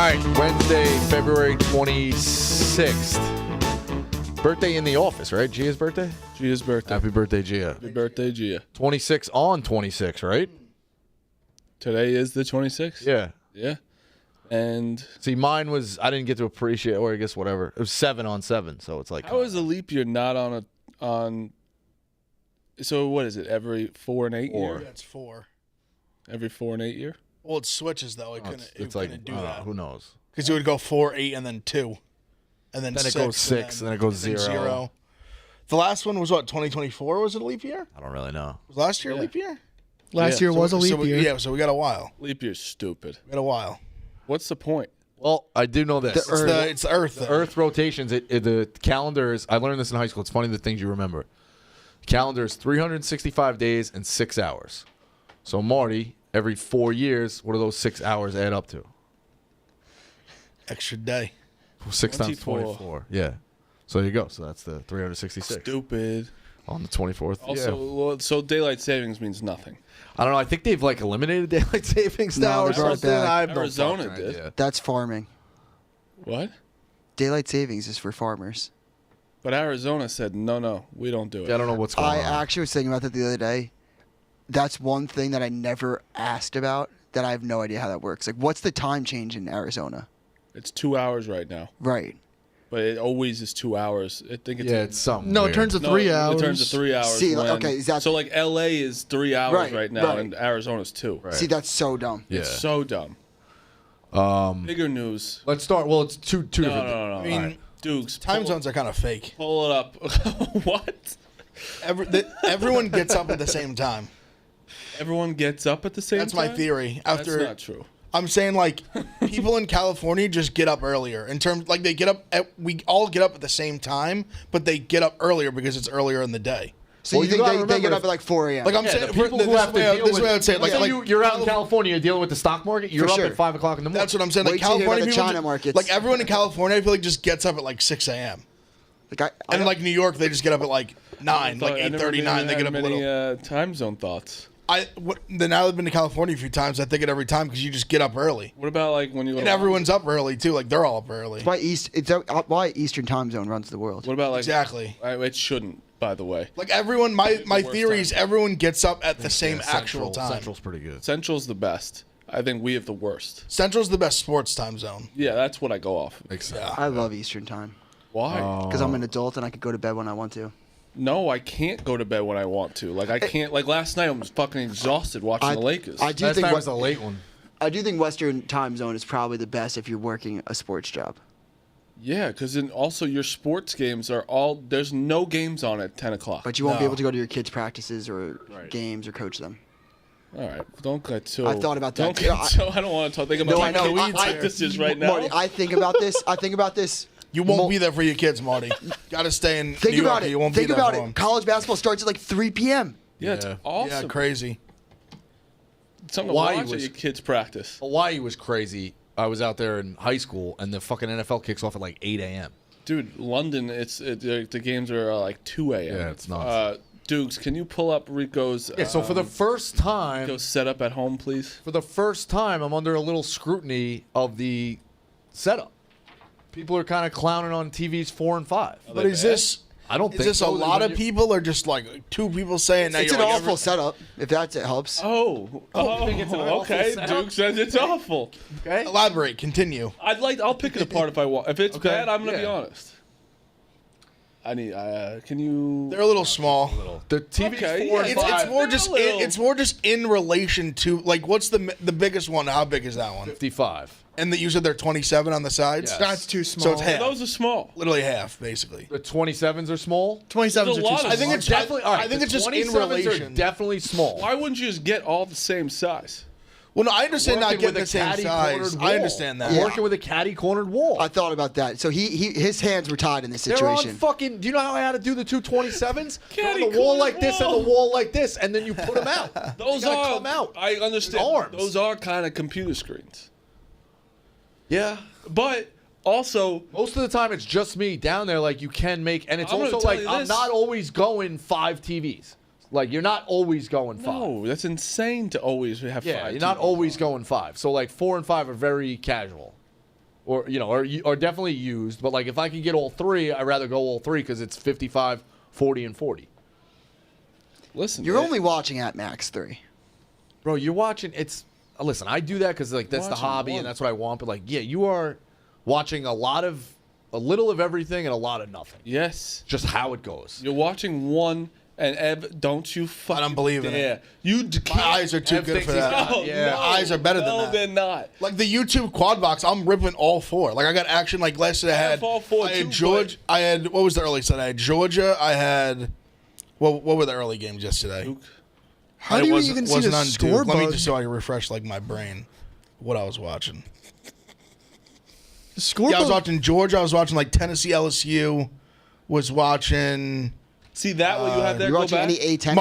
right, Wednesday, February 26th. Birthday in the office, right? Gia's birthday? Gia's birthday. Happy birthday, Gia. Happy birthday, Gia. 26 on 26, right? Today is the 26th? Yeah. Yeah. And see, mine was, I didn't get to appreciate, or I guess whatever. It was 7 on 7, so it's like. How is a leap year not on so what is it, every 4 and 8 year? Yeah, it's 4. Every 4 and 8 year? Well, it switches, though. It couldn't do that. Who knows? Because it would go 4, 8, and then 2. And then 6. It goes 6, and then it goes 0. The last one was what, 2024? Was it a leap year? I don't really know. Was last year a leap year? Last year was a leap year. Yeah, so we got a while. Leap year's stupid. We got a while. What's the point? Well, I do know this. It's the Earth. The Earth rotations. The calendar is. I learned this in high school. It's funny the things you remember. The calendar is 365 days and 6 hours. So Marty, every 4 years, what do those 6 hours add up to? Extra day. 6 times 24. Yeah. So there you go. So that's the 366. Stupid. On the 24th. Also, well, so daylight savings means nothing. I don't know. I think they've like eliminated daylight savings now or something. I have Arizona no did. idea. That's farming. What? Daylight savings is for farmers. But Arizona said, no, we don't do it. Yeah, I don't know what's going on. I actually was thinking about that the other day. That's one thing that I never asked about that I have no idea how that works. Like, what's the time change in Arizona? It's 2 hours right now. Right. But it always is 2 hours. I think it's it's something. No, weird. it turns to 3 hours. It turns to 3 hours. See, okay, is that so like LA is 3 hours right now, right. and Arizona's 2. Right. See, that's so dumb. Yeah. It's so dumb. Bigger news. Let's start. Well, it's two different. No. I mean, All right. Dukes. Time zones are kind of fake. Pull it up. What? Everyone gets up at the same time. Everyone gets up at the same That's time? my theory. That's not true. I'm saying, like, people in California just get up earlier. In terms, like, they get up we all get up at the same time, but they get up earlier because it's earlier in the day. So you think they get up at like 4 a.m.? Like I'm saying, the people who have to deal with. This way I would say, like you're out in California, you're dealing with the stock market. You're up at 5 o'clock in the morning. That's what I'm saying. Like Wait till you hear about California the people, China markets. like everyone in California, I feel like just gets up at like 6 a.m. And like New York, they just get up at like 9, like 8:39. They get up a little. Time zone thoughts. Then I've been to California a few times. I think it every time because you just get up early. What about like when you? And everyone's up early too. Like they're all up early. It's why Eastern time zone runs the world. What about like exactly? It shouldn't, by the way. Like everyone, my theory is everyone gets up at the same actual time. Central's pretty good. Central's the best. I think we have the worst. Central's the best sports time zone. Yeah, that's what I go off. Yeah. I love Eastern time. Why? Because I'm an adult and I could go to bed when I want to. No, I can't go to bed when I want to. Like I can't. Like last night, I was fucking exhausted watching the Lakers. I do Last think night was a late one. I do think Western time zone is probably the best if you're working a sports job. Yeah, because also your sports games are all. There's no games on at 10 o'clock. But you won't be able to go to your kids' practices or games or coach them. All right, don't get too. I thought about that. Don't get too. I don't want to think about my kids' practices right now. Marty, I think about this. You won't be there for your kids, Marty. Got to stay in Think New York. about it. You won't Think be there about for it. them. College basketball starts at like 3 p.m. Yeah, it's awesome. Yeah, crazy. Something to watch at your kids' practice. Hawaii was crazy. I was out there in high school, and the fucking NFL kicks off at like 8 a.m. Dude, London, the games are like 2 a.m. Yeah, it's nuts. Dukes, can you pull up Rico's? Yeah, so for the first time, Rico's setup at home, please. For the first time, I'm under a little scrutiny of the setup. People are kind of clowning on TVs 4 and 5. But is this? I don't think is this so. a lot of people or just like 2 people saying that? It's an awful setup. If that helps. Oh, you think it's an awful okay. setup? Duke says it's awful. Okay. Elaborate. Continue. I'll pick it apart if I want. If it's bad, I'm gonna be Yeah. honest. I need. Can you? They're a little small. The TV's Okay, 4 and yeah, 5. It's more just in relation to like what's the biggest one? How big is that one? 55. And you said they're 27 on the sides. Yes. That's too small. So it's half. Those are small. Literally half, basically. The 27s are small. 27s There's a are lot too of I think small. it's Definitely. All right, I think the it's just in 27s relation. are definitely small. Why wouldn't you just get all the same size? Well, no, I understand not Working with getting a the same caddy-cornered size. wall. I understand that. Yeah. Working with a caddy-cornered wall. I thought about that. So his hands were tied in this They're situation. on fucking. Do you know how I had to do the 227s? They're on the Caddy-cornered wall like this and wall. the wall like this, and then you put them out. Those They gotta are. come out. I understand. Arms. Those are kind of computer screens. Yeah. But also, Most of the time, it's just me down there. Like you can make, and it's I'm gonna also tell like you I'm this. not always going 5 TVs. Like you're not always going 5. no, that's insane to always have Yeah, 5 you're not TVs. always going 5. So like 4 and 5 are very casual. or or definitely used. But like if I can get all three, I'd rather go all three because it's 55, 40, and 40. Listen, You're only watching at max 3. Bro, you're watching. Listen, I do that because like that's the Watching hobby one. and that's what I want. But like, yeah, you are watching a little of everything and a lot of nothing. Yes. Just how it goes. You're watching one, and Ev, don't you fucking don't believe in dare. it. My eyes are too Ev good thinks for he's that. got- No, Yeah. no, Eyes are better than no, that. they're not. Like the YouTube quad box, I'm ripping all 4. Like I got action. Like last year I had all 4 I had too, Georgia. I had what was the early set? I had Georgia. I had what were the early games yesterday? Duke. How do you even see the on Duke. score Let me bug? just so I can refresh like my brain what I was watching. The score Yeah, I was bug- watching Georgia. I was watching like Tennessee LSU. Was watching See that what you have there? you Go watching back? any A10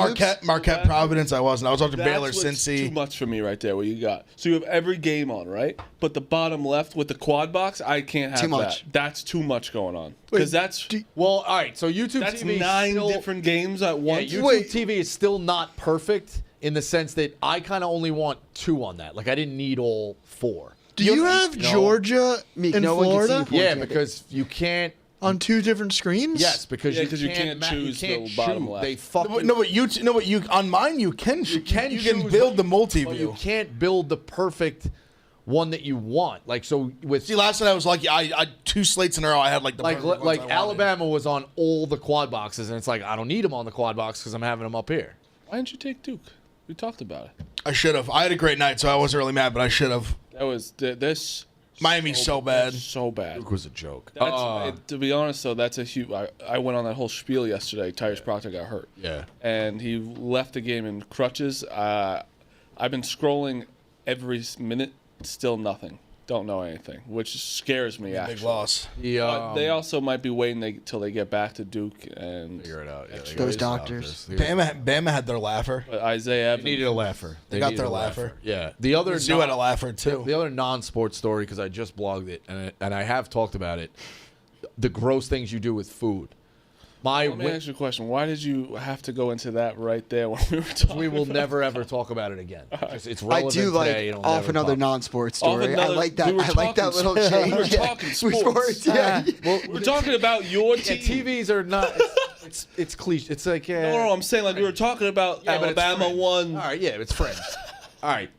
Marquette back. Providence. I wasn't. I was watching That's Baylor what's Cincy. too much for me right there. What you got? So you have every game on, right? But the bottom left with the quad box, I can't have Too much. that. That's too much going on because that's Well, all right. So YouTube that's TV 9 still, different games at Yeah, once. YouTube Wait. TV is still not perfect in the sense that I kind of only want 2 on that. Like I didn't need all 4. Do you have No. Georgia Meek, and no one can see Florida you. Yeah, can't do it. because you can't. on 2 different screens? Yes, because Yeah, 'cause you can't choose the can't bottom choose. left. They fucking No, but you on mine you can you can you choose, can build the but multi-view. you can't build the perfect one that you want. Like so with See, last night I was lucky. I 2 slates in a row. I had like the perfect ones I wanted. Alabama was on all the quad boxes, and it's like I don't need them on the quad box because I'm having them up here. Why didn't you take Duke? We talked about it. I should have. I had a great night, so I wasn't really mad, but I should have. That was this. Miami's so bad. So bad. It was a joke. To be honest, though, that's a huge. I went on that whole spiel yesterday. Tyrese Proctor got hurt. Yeah. And he left the game in crutches. I've been scrolling every minute, still nothing. Don't know anything, which scares me, actually. Big loss. They also might be waiting till they get back to Duke and figure it out. Yeah, they Those got doctors. Bama had their laugher. but Isaiah They Evans. needed a laugher. They got needed their a laugher. Yeah. The other Mizzou had a laugher too. The other non-sports story, because I just blogged it and I have talked about it, the gross things you do with food. Let me ask you a question. Why did you have to go into that right there when we were talking? We will about never ever talk about it again. It's I relevant do like today. It'll off never another pop. non-sports Off story. I another- like that. we were I like that talking little sports. change. We were Yeah. talking We sports. yeah. We're talking about your Yeah, team. TVs are not. It's cliche. It's like No, I'm saying like we were talking about Yeah, but it's Alabama French. won. All right, yeah, it's French. All right,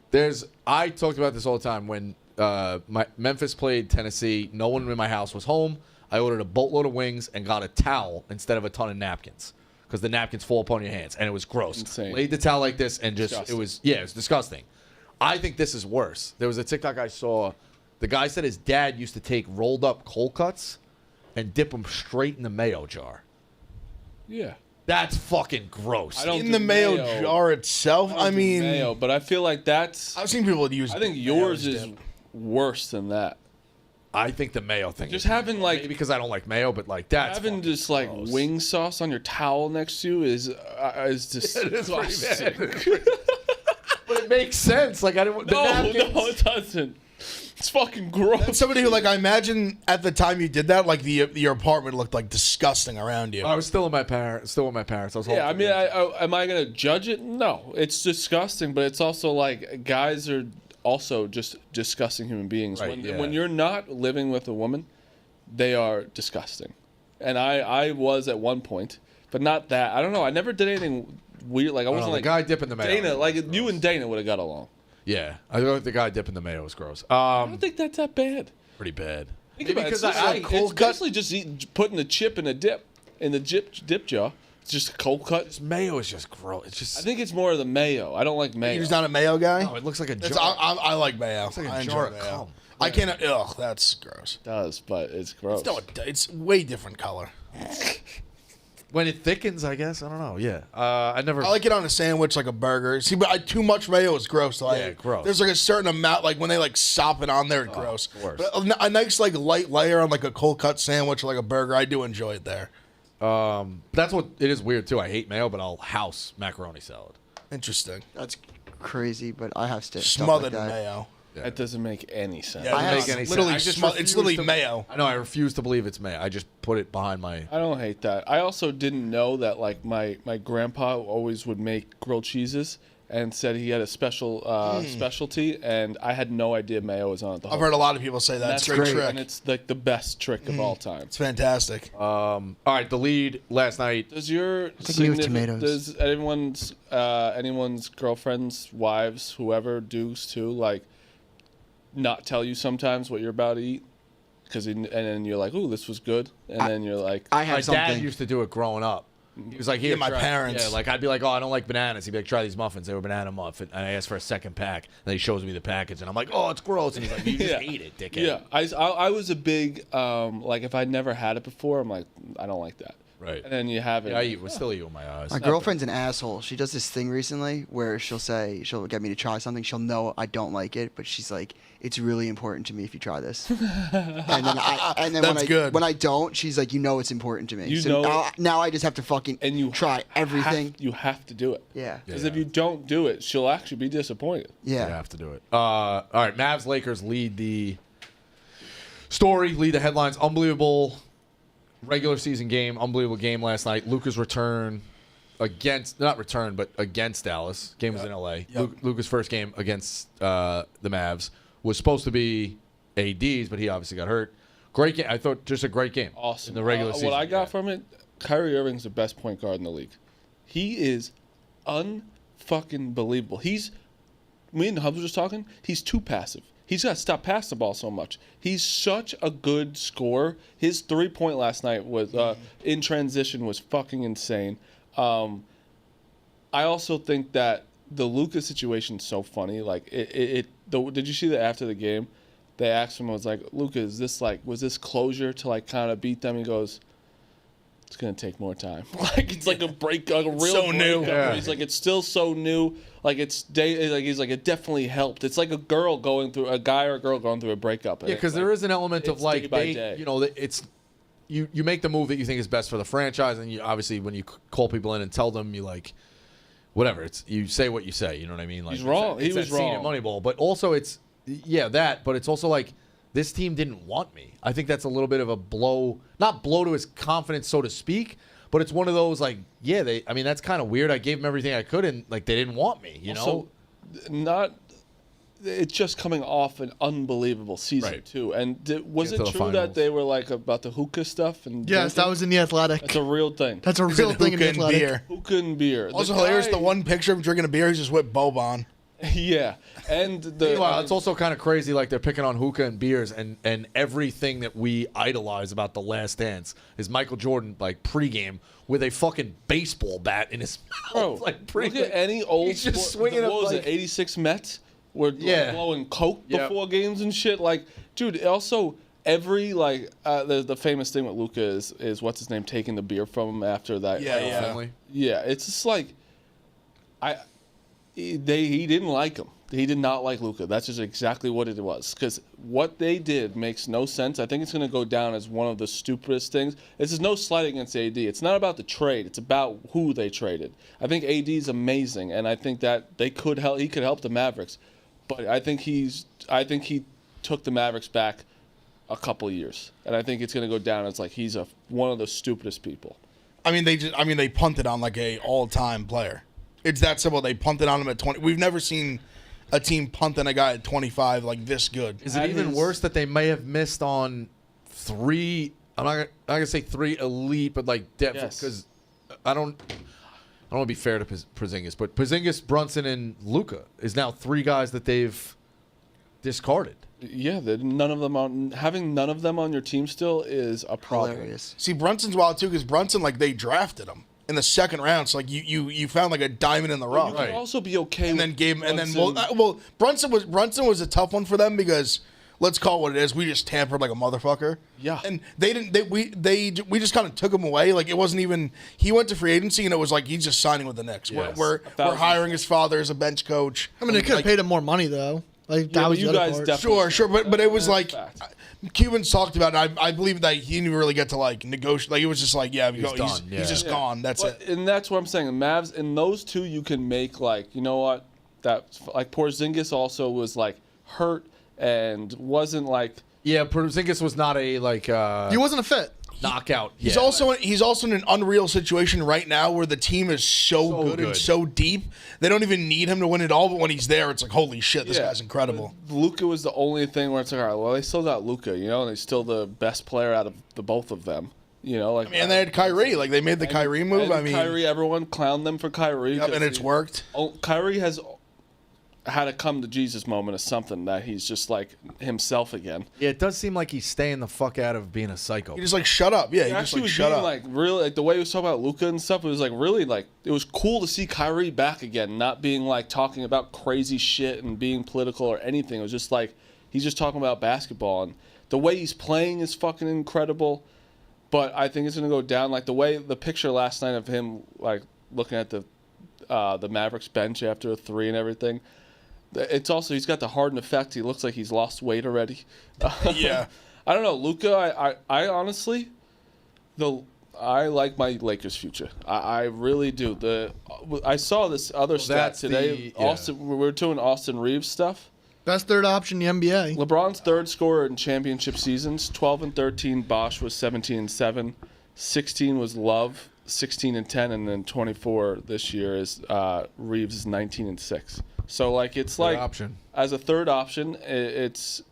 I talked about this all the time when my Memphis played Tennessee. No one in my house was home. I ordered a boatload of wings and got a towel instead of a ton of napkins because the napkins fall upon your hands and it was gross. Insane. Laid the towel like this and just Disgusting. it was disgusting. I think this is worse. There was a TikTok I saw. The guy said his dad used to take rolled up cold cuts and dip them straight in the mayo jar. Yeah. That's fucking gross. I don't In do the mayo jar itself, I I don't do mean, mayo, but I feel like that's. I've seen people use. I think mayo yours as is dip. worse than that. I think the mayo thing. Just is having, like- maybe because I don't like mayo, but like that's Having fucking just like gross. wing sauce on your towel next to you is just. It is pretty disgusting. bad. But it makes sense. Like I didn't. The No, napkins, no, it doesn't. It's fucking gross. That's somebody who, like, I imagine at the time you did that, like your apartment looked like disgusting around you. I was still with my parents. I was home. Yeah, I for mean, the- am I gonna judge it? No, it's disgusting, but it's also like guys are also just disgusting human beings. Right, yeah. When you're not living with a woman, they are disgusting, and I was at one point, but not that. I don't know. I never did anything weird. Like I wasn't the like guy dipping the mayo. Dana. Like was you gross. and Dana would have got along. Yeah, I thought the guy dipping the mayo was gross. I don't think that's that bad. Pretty bad. Think Maybe about it. because It's just like cold it's cut- basically just putting a chip in a dip in the dip jar. It's just a cold cut. this mayo is just gross. It's just. I think it's more of the mayo. I don't like mayo. You're just not a mayo guy. no, it looks like a That's- jar. I like mayo. like a I jar enjoy of mayo. cum. I can't. Ugh, that's gross. It does, but it's gross. No, it's way different color. When it thickens, I guess. I don't know. Yeah. I never. I like it on a sandwich, like a burger. See, but too much mayo is gross. Like, Yeah, gross. There's like a certain amount, like when they like sop it on there, it's gross. worse. But a nice like light layer on like a cold cut sandwich, or like a burger, I do enjoy it there. That's what it is weird too. I hate mayo, but I'll house macaroni salad. Interesting. That's crazy, but I have stuff Smothered like in that. mayo. That doesn't make any sense. Yeah, I have- it's Make any literally sense. I just it's refuse literally to- mayo. I know. I refuse to believe it's mayo. I just put it behind my. I don't hate that. I also didn't know that like my grandpa always would make grilled cheeses and said he had a specialty, and I had no idea mayo was on it. I've heard a lot of people say that. It's a great trick. And it's like the best trick of all time. It's fantastic. All right, the lead last night. Does your me with tomatoes. Does anyone's girlfriends, wives, whoever do's too, like not tell you sometimes what you're about to eat? And then you're like, ooh, this was good. And then you're like, I have My something. dad used to do it growing up. He was like, here, Yeah, my try. parents. Yeah, like I'd be like, oh, I don't like bananas. He'd be like, try these muffins. They were banana muffin. And I asked for a second pack. And he shows me the package. And I'm like, oh, it's gross. And he's like, you just ate it, dickhead. yeah. I was a big, like, if I'd never had it before, I'm like, I don't like that. Right. And then you have it. Yeah, I still eat with my eyes. My girlfriend's an asshole. She does this thing recently where she'll get me to try something. She'll know I don't like it, but she's like, it's really important to me if you try this. and then That's good. when I don't, she's like, you know it's important to me. You so know- now I just have to fucking and you try everything. You have to do it. Yeah. Because if you don't do it, she'll actually be disappointed. Yeah. You have to do it. All right, Mavs Lakers lead the headlines. Unbelievable regular season game, unbelievable game last night. Luka's return against Dallas. Game was in LA. Luka's first game against the Mavs was supposed to be AD's, but he obviously got hurt. Great game. I thought just a great game. Awesome. In the regular season. What I got from it, Kyrie Irving's the best point guard in the league. He is unfucking believable. Me and Hubs were just talking, he's too passive. He's got to stop passing the ball so much. He's such a good scorer. His 3-point last night was in transition was fucking insane. I also think that the Luka situation is so funny. Like did you see that after the game? They asked him, was like, Luka, was this closure to like kind of beat them? He goes, it's gonna take more time. Like it's like a break, like a real so new. breakup. Yeah. He's like, it's still so new. Like he's like, it definitely helped. It's like a guy or a girl going through a breakup. Yeah, because there is an element of it's like day by day. it's you make the move that you think is best for the franchise, and you obviously when you call people in and tell them, you like whatever. It's you say what you say. You know what I mean? Like He's wrong. It's He was that scene wrong. at Moneyball, but also it's but it's also like this team didn't want me. I think that's a little bit of a blow, not blow to his confidence, so to speak. But it's one of those like, that's kind of weird. I gave them everything I could, and like they didn't want me, you know. It's just coming off an unbelievable season Right. too. And was Get to it the true finals. that they were like about the hookah stuff? And Yes, that drinking? was in the Athletic. That's a real thing. That's a He real said thing in the hookah and Athletic. beer. Hookah and beer. Also The hilarious, guy- the one picture of him drinking a beer, he's just with Boban. Yeah, and the Meanwhile, it's also kind of crazy. Like they're picking on hookah and beers, and everything that we idolize about The Last Dance is Michael Jordan like pregame with a fucking baseball bat in his mouth. bro. Like Look at any old. he's just sport- swinging What up was like it? '86 Mets were Yeah. blowing coke Yep. before games and shit. Like, dude. Also, every the famous thing with Luka is what's his name taking the beer from him after that. Yeah, yeah. family. Yeah, it's just like, he didn't like him. He did not like Luka. That's just exactly what it was. Because what they did makes no sense. I think it's going to go down as one of the stupidest things. This is no slight against AD. It's not about the trade. It's about who they traded. I think AD is amazing, and I think that he could help the Mavericks. But I think he took the Mavericks back a couple of years, and I think it's going to go down as like he's one of the stupidest people. They punted on like a all-time player. It's that simple. They punted on him at 20. We've never seen a team punt on a guy at 25 like this good. Is it even worse that they may have missed on 3? I'm not gonna say 3 elite, but like depth Yes. because I don't want to be fair to Porzingis, but Porzingis, Brunson, and Luka is now 3 guys that they've discarded. Yeah, having none of them on your team still is a problem. Hilarious. See, Brunson's wild too because Brunson they drafted him in the second round. So like you found like a diamond in the rough. You can also be okay. And with then gave him, and then Brunson. Brunson was a tough one for them because let's call it what it is. We just tampered like a motherfucker. Yeah. And we just kind of took him away. Like it wasn't even he went to free agency and it was like he's just signing with the Knicks. Yes. We're hiring his father as a bench coach. I mean, they could have paid him more money though. Like Yeah, that was but you the other guys part. definitely- Sure, but it was like fact. Cubans talked about it. I believe that he didn't really get to like negotiate. Like it was just like He's done, yeah. he's just Yeah. gone. That's But- it. And that's what I'm saying. The Mavs, in those two, you can make like, you know what? That like Porzingis also was like hurt and wasn't like. Yeah, Porzingis was not a like. He wasn't a fit. knockout. He's Yeah. also in an unreal situation right now where the team is so good and so deep. They don't even need him to win it all, but when he's there, it's like, holy shit, this guy's incredible. Luka was the only thing where it's like, all right, well, they still got Luka, you know, and he's still the best player out of the both of them. You know, like, And they had Kyrie. Like, they made the Kyrie move. I mean, Kyrie, everyone clowned them for Kyrie. yep, and it's worked. Kyrie has had a come to Jesus moment of something that he's just like himself again. Yeah, it does seem like he's staying the fuck out of being a psycho. He just like shut up. Yeah, he just Actually, like was shut being up. like really like the way he was talking about Luka and stuff. It was like really like it was cool to see Kyrie back again, not being like talking about crazy shit and being political or anything. It was just like he's just talking about basketball, and the way he's playing is fucking incredible. But I think it's gonna go down like the picture last night of him like looking at the Mavericks bench after a three and everything. It's also he's got the Harden effect. He looks like he's lost weight already. Yeah. I don't know, Luka. I honestly, I like my Lakers future. I really do. I saw this other stat that's today. the- yeah. Austin, we were doing Austin Reeves stuff. Best third option in the NBA. LeBron's third scorer in championship seasons: 12 and 13. Bosh was 17 and 7. 16 was Love, 16 and 10, and then 24 this year is Reeves is 19 and 6. So like it's like option. as a third option, it's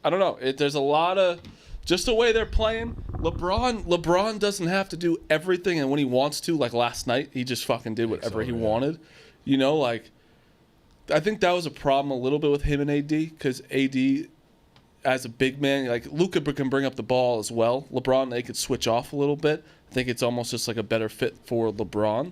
I don't know. There's a lot of just the way they're playing. LeBron doesn't have to do everything, and when he wants to, like last night, he just fucking did whatever he wanted. You know, like I think that was a problem a little bit with him and AD because AD, as a big man, like Luka can bring up the ball as well. LeBron, they could switch off a little bit. I think it's almost just like a better fit for LeBron.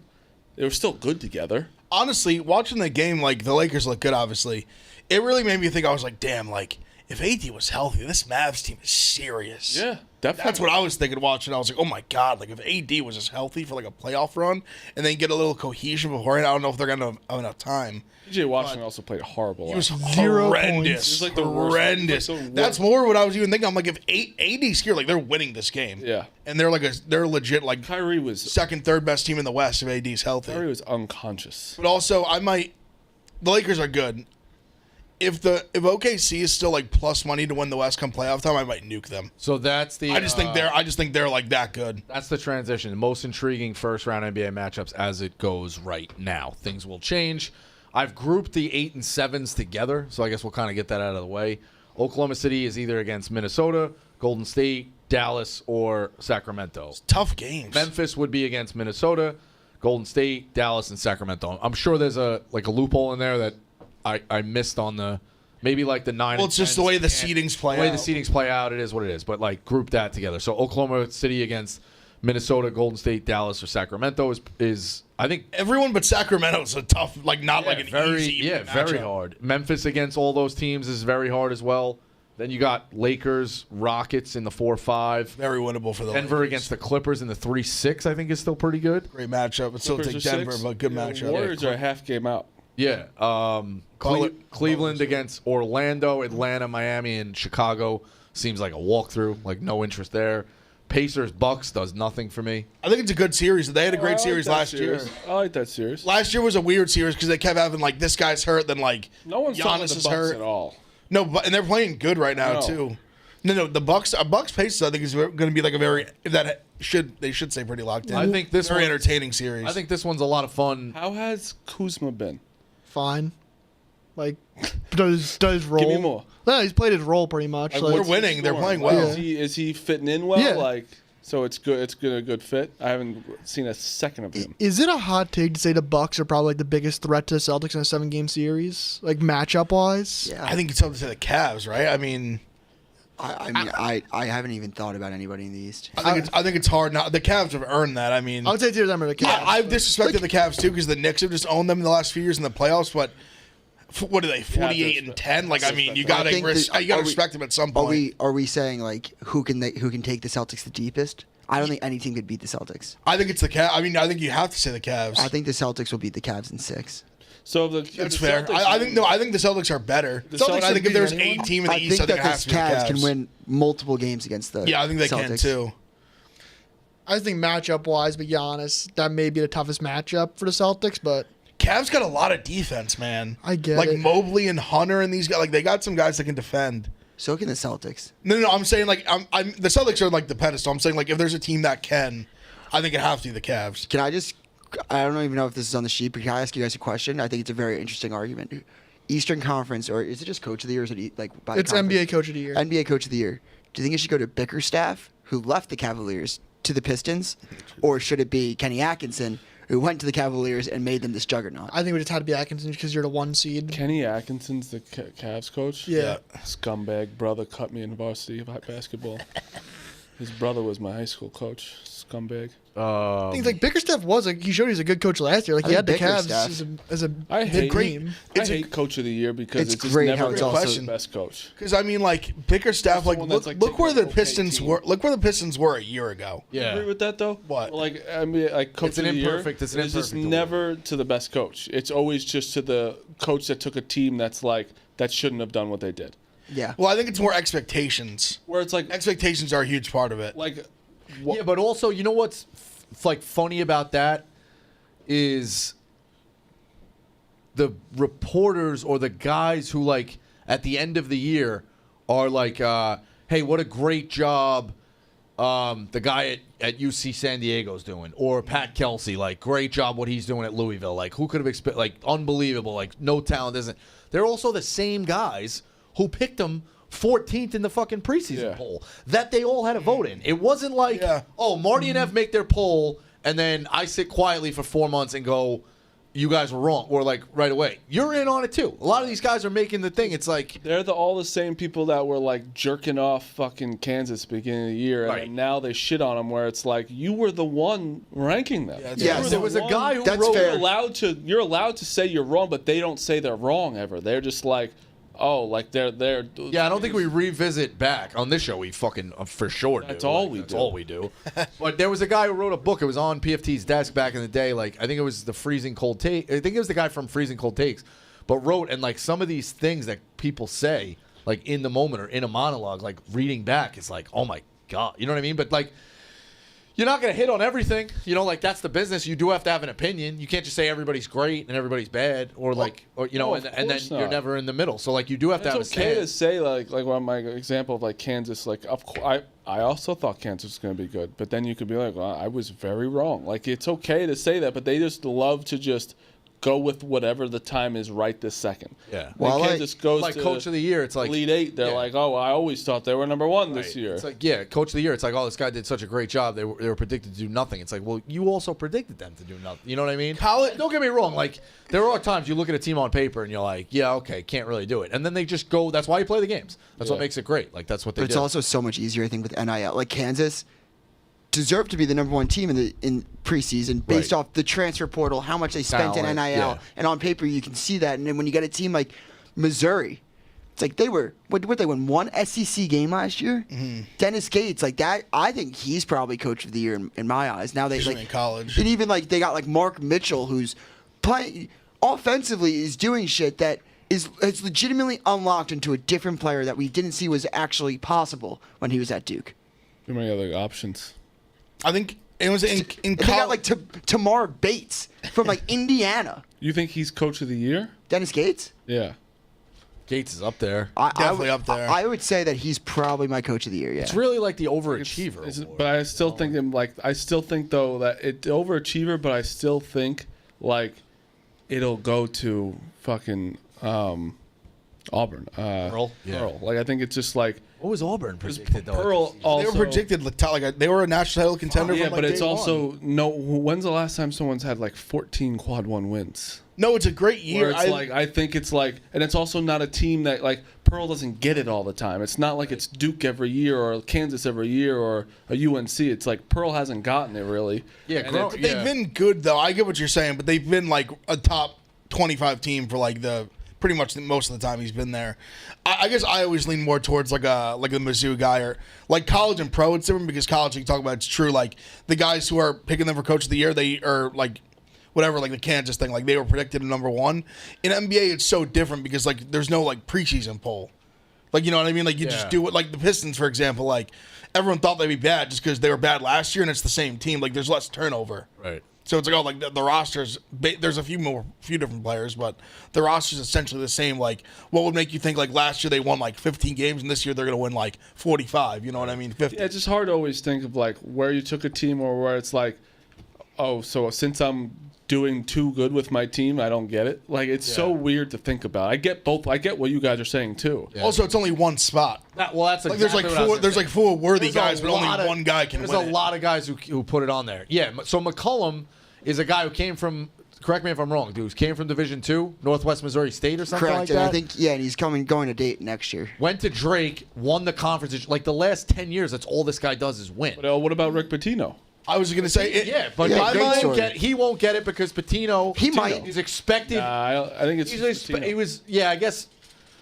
They were still good together. Honestly, watching the game, like the Lakers look good, obviously. It really made me think. I was like, damn, like if AD was healthy, this Mavs team is serious. Yeah, definitely. That's what I was thinking watching. I was like, oh my god, like if AD was just healthy for like a playoff run and then get a little cohesion beforehand, I don't know if they're gonna have enough time. PJ Washington also played horrible. He was 0 horrendous. points. He was like the worst. Horrendous. Like the worst. That's more what I was even thinking. I'm like, if AD's here, like they're winning this game. Yeah. And they're legit like Kyrie was second, third best team in the West if AD's healthy. Kyrie was unconscious. But also, the Lakers are good. If OKC is still like plus money to win the West come playoff time, I might nuke them. So that's the. I just think they're like that good. That's the transition. The most intriguing first round NBA matchups as it goes right now. Things will change. I've grouped the 8 and 7s together, so I guess we'll kind of get that out of the way. Oklahoma City is either against Minnesota, Golden State, Dallas, or Sacramento. Tough games. Memphis would be against Minnesota, Golden State, Dallas, and Sacramento. I'm sure there's a loophole in there that I missed on the maybe like the 9. Well, it's just the way the seedings play The way out. the seedings play out, it is what it is. But like group that together. So Oklahoma City against Minnesota, Golden State, Dallas, or Sacramento is I think Everyone but Sacramento is a tough, like not like an easy very matchup. hard. Memphis against all those teams is very hard as well. Then you got Lakers, Rockets in the 4-5. Very winnable for the Denver Lakers. against the Clippers in the 3-6, I think is still pretty good. Great matchup. But still Clippers take are Denver, 6. but good Yeah, matchup. Warriors are a half game out. Yeah. Cleveland against Orlando, Atlanta, Miami, and Chicago seems like a walkthrough. Like no interest there. Pacers Bucks does nothing for me. I think it's a good series. They had a I great like series that last series. year. I like that series. Last year was a weird series because they kept having like this guy's hurt, then like No one's talking Giannis the is Bucks hurt. at all. No, but and they're playing good right now No. too. No, the Bucks Pacers I think is going to be like a very they should stay pretty locked in. I think this very one- entertaining series. I think this one's a lot of fun. How has Kuzma been? Fine. Like, does roll. Give me more. No, he's played his role pretty much. Like, Like, we're what's he winning. They're scoring? playing Like, well. Is he fitting in well? Yeah. Like, so it's good. It's good. A good fit. I haven't seen a second of him. is it a hot take to say the Bucks are probably like the biggest threat to the Celtics in a 7-game series, like matchup wise? Yeah. I think it's up to the Cavs, right? I mean, I haven't even thought about anybody in the East. I think it's hard. Now the Cavs have earned that. I mean, I would say two of them are the Cavs. yeah, I've disrespected the Cavs too because the Knicks have just owned them in the last few years in the playoffs. But what are they? 48 and 10. Like I mean, you got I think to are we- respect them at some point. Are we saying like who can take the Celtics the deepest? I don't think any team could beat the Celtics. I think it's the Cavs. I mean, I think you have to say the Cavs. I think the Celtics will beat the Cavs in 6. So That's fair. I think the Celtics are better. Celtics I think if can there's beat a anyone? team in the I East, I think think it that has the to be the Cavs Cavs. can win multiple games against the Yeah, I think they Celtics. can too. I think matchup wise, but Giannis, that may be the toughest matchup for the Celtics, but Cavs got a lot of defense, man. I get like it. Mobley and Hunter and these guys. Like they got some guys that can defend. So can the Celtics. No. I'm saying like I'm the Celtics are like the pedestal. I'm saying like if there's a team that can, I think it has to be the Cavs. Can I just? I don't even know if this is on the sheet, but can I ask you guys a question? I think it's a very interesting argument. Eastern Conference, or is it just Coach of the Year? Or is it like by It's conference? NBA Coach of the Year. NBA Coach of the Year. Do you think it should go to Bickerstaff, who left the Cavaliers, to the Pistons, or should it be Kenny Atkinson, who went to the Cavaliers and made them this juggernaut? I think we just had to be Atkinson because you're the 1 seed. Kenny Atkinson's the Cavs coach. Yeah. Scumbag brother cut me in varsity basketball. His brother was my high school coach. Scumbag. Things like Bickerstaff was like he showed he was a good coach last year. Like he I had the think Cavs Bickerstaff- as a I good hate team. I hate Coach of the Year because It's it's just great never how it's goes also- to the best coach. Because I mean, like Bickerstaff, That's the like one look, that's, like, look taking where the an okay Pistons team. were. Look where the Pistons were a year ago. Yeah. Agree with that though? What? Like I mean, like Coach It's an of the Year. imperfect- it's an just imperfect award. never to the best coach. It's always just to the coach that took a team that's like that shouldn't have done what they did. Yeah. Well, I think it's more expectations. Where it's like Expectations are a huge part of it. Yeah, but also, you know what's like funny about that is the reporters or the guys who like at the end of the year are like, "Hey, what a great job the guy at UC San Diego's doing," or Pat Kelsey, like, "Great job what he's doing at Louisville." Like, who could have expected? Like, unbelievable. Like, no talent isn't. They're also the same guys who picked him 14th in the fucking preseason poll that they all had a vote in. It wasn't like, oh, Marty and Ev make their poll, and then I sit quietly for 4 months and go, you guys were wrong, or like right away. You're in on it too. A lot of these guys are making the thing. It's like they're all the same people that were like jerking off fucking Kansas beginning of the year, and Right. then now they shit on them. Where it's like you were the one ranking them. Yeah, You were there the was a one- guy who That's wrote. fair. You're allowed to say you're wrong, but they don't say they're wrong ever. They're just like, oh, like they're. Yeah, I don't think we revisit back on this show. We fucking for sure. That's do. all Like, we that's do. all we do. But there was a guy who wrote a book. It was on PFT's desk back in the day. Like I think it was the Freezing Cold Take. I think it was the guy from Freezing Cold Takes, but wrote and like some of these things that people say like in the moment or in a monologue, like reading back is like, oh my god, you know what I mean? But like. You're not going to hit on everything. You know, like that's the business. You do have to have an opinion. You can't just say everybody's great and everybody's bad or like, or, you know, no, and of then course you're not. never in the middle. So like you do have to have It's a okay to stand. say like one my example of like Kansas. Like of course, I also thought Kansas was going to be good, but then you could be like, well, I was very wrong. Like it's okay to say that, but they just love to just go with whatever the time is right this second. Yeah. When Well, Kansas goes Like to Coach of the Year, it's like Elite Eight, they're yeah. like, oh, I always thought they were number one this year. It's like, yeah, Coach of the Year. It's like, oh, this guy did such a great job. They were predicted to do nothing. It's like, well, you also predicted them to do nothing. You know what I mean? Don't get me wrong. Like, there are times you look at a team on paper and you're like, yeah, okay, can't really do it. And then they just go. That's why you play the games. That's what Yeah. makes it great. Like, that's what they But it's do. also so much easier, I think, with NIL. Like Kansas deserved to be the number one team in preseason based Right. off the transfer portal, how much they spent in Talent, NIL, yeah. and on paper you can see that. And then when you get a team like Missouri, it's like they were what they won one SEC game last year. Mm-hmm. Dennis Gates, like that, I think he's probably Coach of the Year in my eyes. Now they Especially like in college. and even like they got like Mark Mitchell, who's playing offensively, is doing shit that is legitimately unlocked into a different player that we didn't see was actually possible when he was at Duke. Too many other options. I think it was in And they got like Tamar Bates from like Indiana. You think he's Coach of the Year? Dennis Gates? Yeah. Gates is up there. Definitely up there. I would say that he's probably my Coach of the Year. Yeah. It's really like the overachiever. award. But I still think him like I still think though that it overachiever, but I still think like it'll go to fucking Auburn. Pearl? Yeah. Pearl. Like I think it's just like What was Auburn predicted though? Pearl they also were predicted like they were a national title contender. Yeah, from, like, but it's day also one. no. When's the last time someone's had like 14 quad one wins? No, it's a great year. Where it's like I think it's like, and it's also not a team that like Pearl doesn't get it all the time. It's not like it's Duke every year or Kansas every year or a UNC. It's like Pearl hasn't gotten it really. Yeah, And grow- it's- They've been good though. I get what you're saying, but they've been like a top 25 team for like the pretty much most of the time he's been there. I guess I always lean more towards like the Mizzou guy or like college and pro. It's different because college you can talk about it's true. Like the guys who are picking them for coach of the year, they are like whatever, like the Kansas thing, like they were predicted number one. In NBA, it's so different because like there's no like preseason poll. Like you know what I mean? Like you just do it. Like the Pistons, for example, like everyone thought they'd be bad just because they were bad last year, and it's the same team. Like there's less turnover. Right. So it's like, oh, like the roster's, there's a few different players, but the roster's essentially the same. Like, what would make you think, like, last year they won, like, 15 games, and this year they're going to win, like, 45, you know what I mean? 50. Yeah, it's just hard to always think of, like, where you took a team or where it's like, oh, so since I'm doing too good with my team, I don't get it. Like, it's so weird to think about. I get both. I get what you guys are saying, too. Yeah. Also, it's only one spot. Well, that's Like, exactly there's like four worthy There's guys, a but only lot of- one guy can There's win a it. lot of guys who put it on there. Yeah, so McCollum is a guy who came from, correct me if I'm wrong, dude, came from Division II, Northwest Missouri State or something Correct. like And that. I think and he's going to date next year. Went to Drake, won the conference. Like the last 10 years, that's all this guy does is win. But what about Rick Pitino? I was going to say, Yeah, but Yeah, great story. he won't get it because Patino might. is expected. I think it's Pitino. He was, I guess.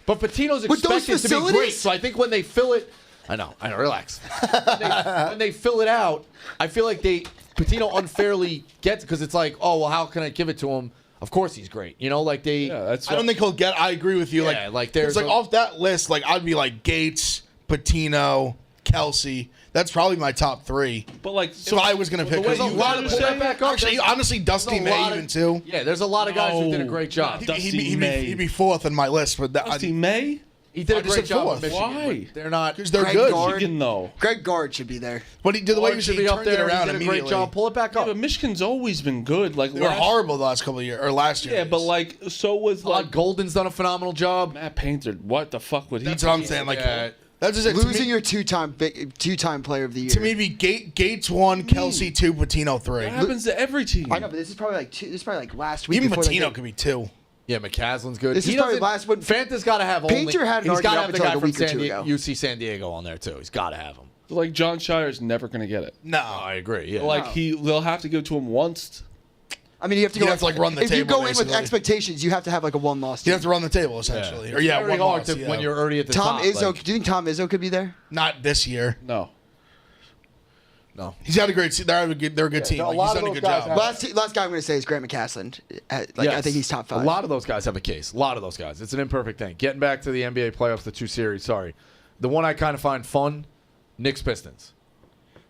But Patino's With those expected to be great. facilities? So I think when they fill it, I know, relax. when they fill it out, I feel like Patino unfairly gets, because it's like, oh, well, how can I give it to him? Of course he's great. You know, like they. Yeah, that's I don't think he'll get. I agree with you. Yeah, like there's it's like a- off that list. Like I'd be like Gates, Patino, Kelsey. That's probably my top three. But like, So I was gonna pick. There's a you lot guys of would say- back up. Actually, There's- honestly, Dusty there's a May lot of- even too. Yeah, there's a lot of guys who did a No. great job. Dusty May. He'd be fourth on my list, but Dusty May? He did I a just great said job fourth. with Michigan. Why? But they're not. because they're Greg good. Gard. Michigan, though. Greg Gard should be there. But he did the way Gard should he be up turned it there. around He did a great immediately. job. Pull it back Yeah, up. but Michigan's always been good. Like They were horrible the last couple of years or last year. Yeah, but like so was like Golden's done a phenomenal job. Matt Painter. What the fuck would he? that's what I'm saying. Like Yeah. that's just it. Losing to me, your two-time player of the year. to me, it'd be Gates 1, Kelsey 2, Patino 3. That happens to every team. I know, but this is probably like two. This is probably like last week. Even before they Patino get- could be 2. Yeah, McCaslin's good. This is He probably doesn't- last one- Fanta's got to have Painter had an he's got to argument have the up guy until, like, a from week or two San ago. UC San Diego on there too. He's got to have him. Like John Shire's never gonna get it. No. I agree. Yeah. Like they'll have to give it to him once. I mean, you have to You'd go have to, like, run the if you table, go in with basically. expectations, you have to have like a one-loss You team. have to run the table, essentially. Or, It's yeah, very one hard loss, to, yeah. when you're already at the Tom top. Izzo. like- Do you think Tom Izzo could be there? Not this year. No. no. He's had a great. They're a good team. a Like, lot he's of done a those good guys job. have- Last guy I'm going to say is Grant McCaslin. I Yes. think he's top 5. A lot of those guys have a case. A lot of those guys. It's an imperfect thing. Getting back to the NBA playoffs, the 2 series. Sorry, the one I kind of find fun, Knicks Pistons.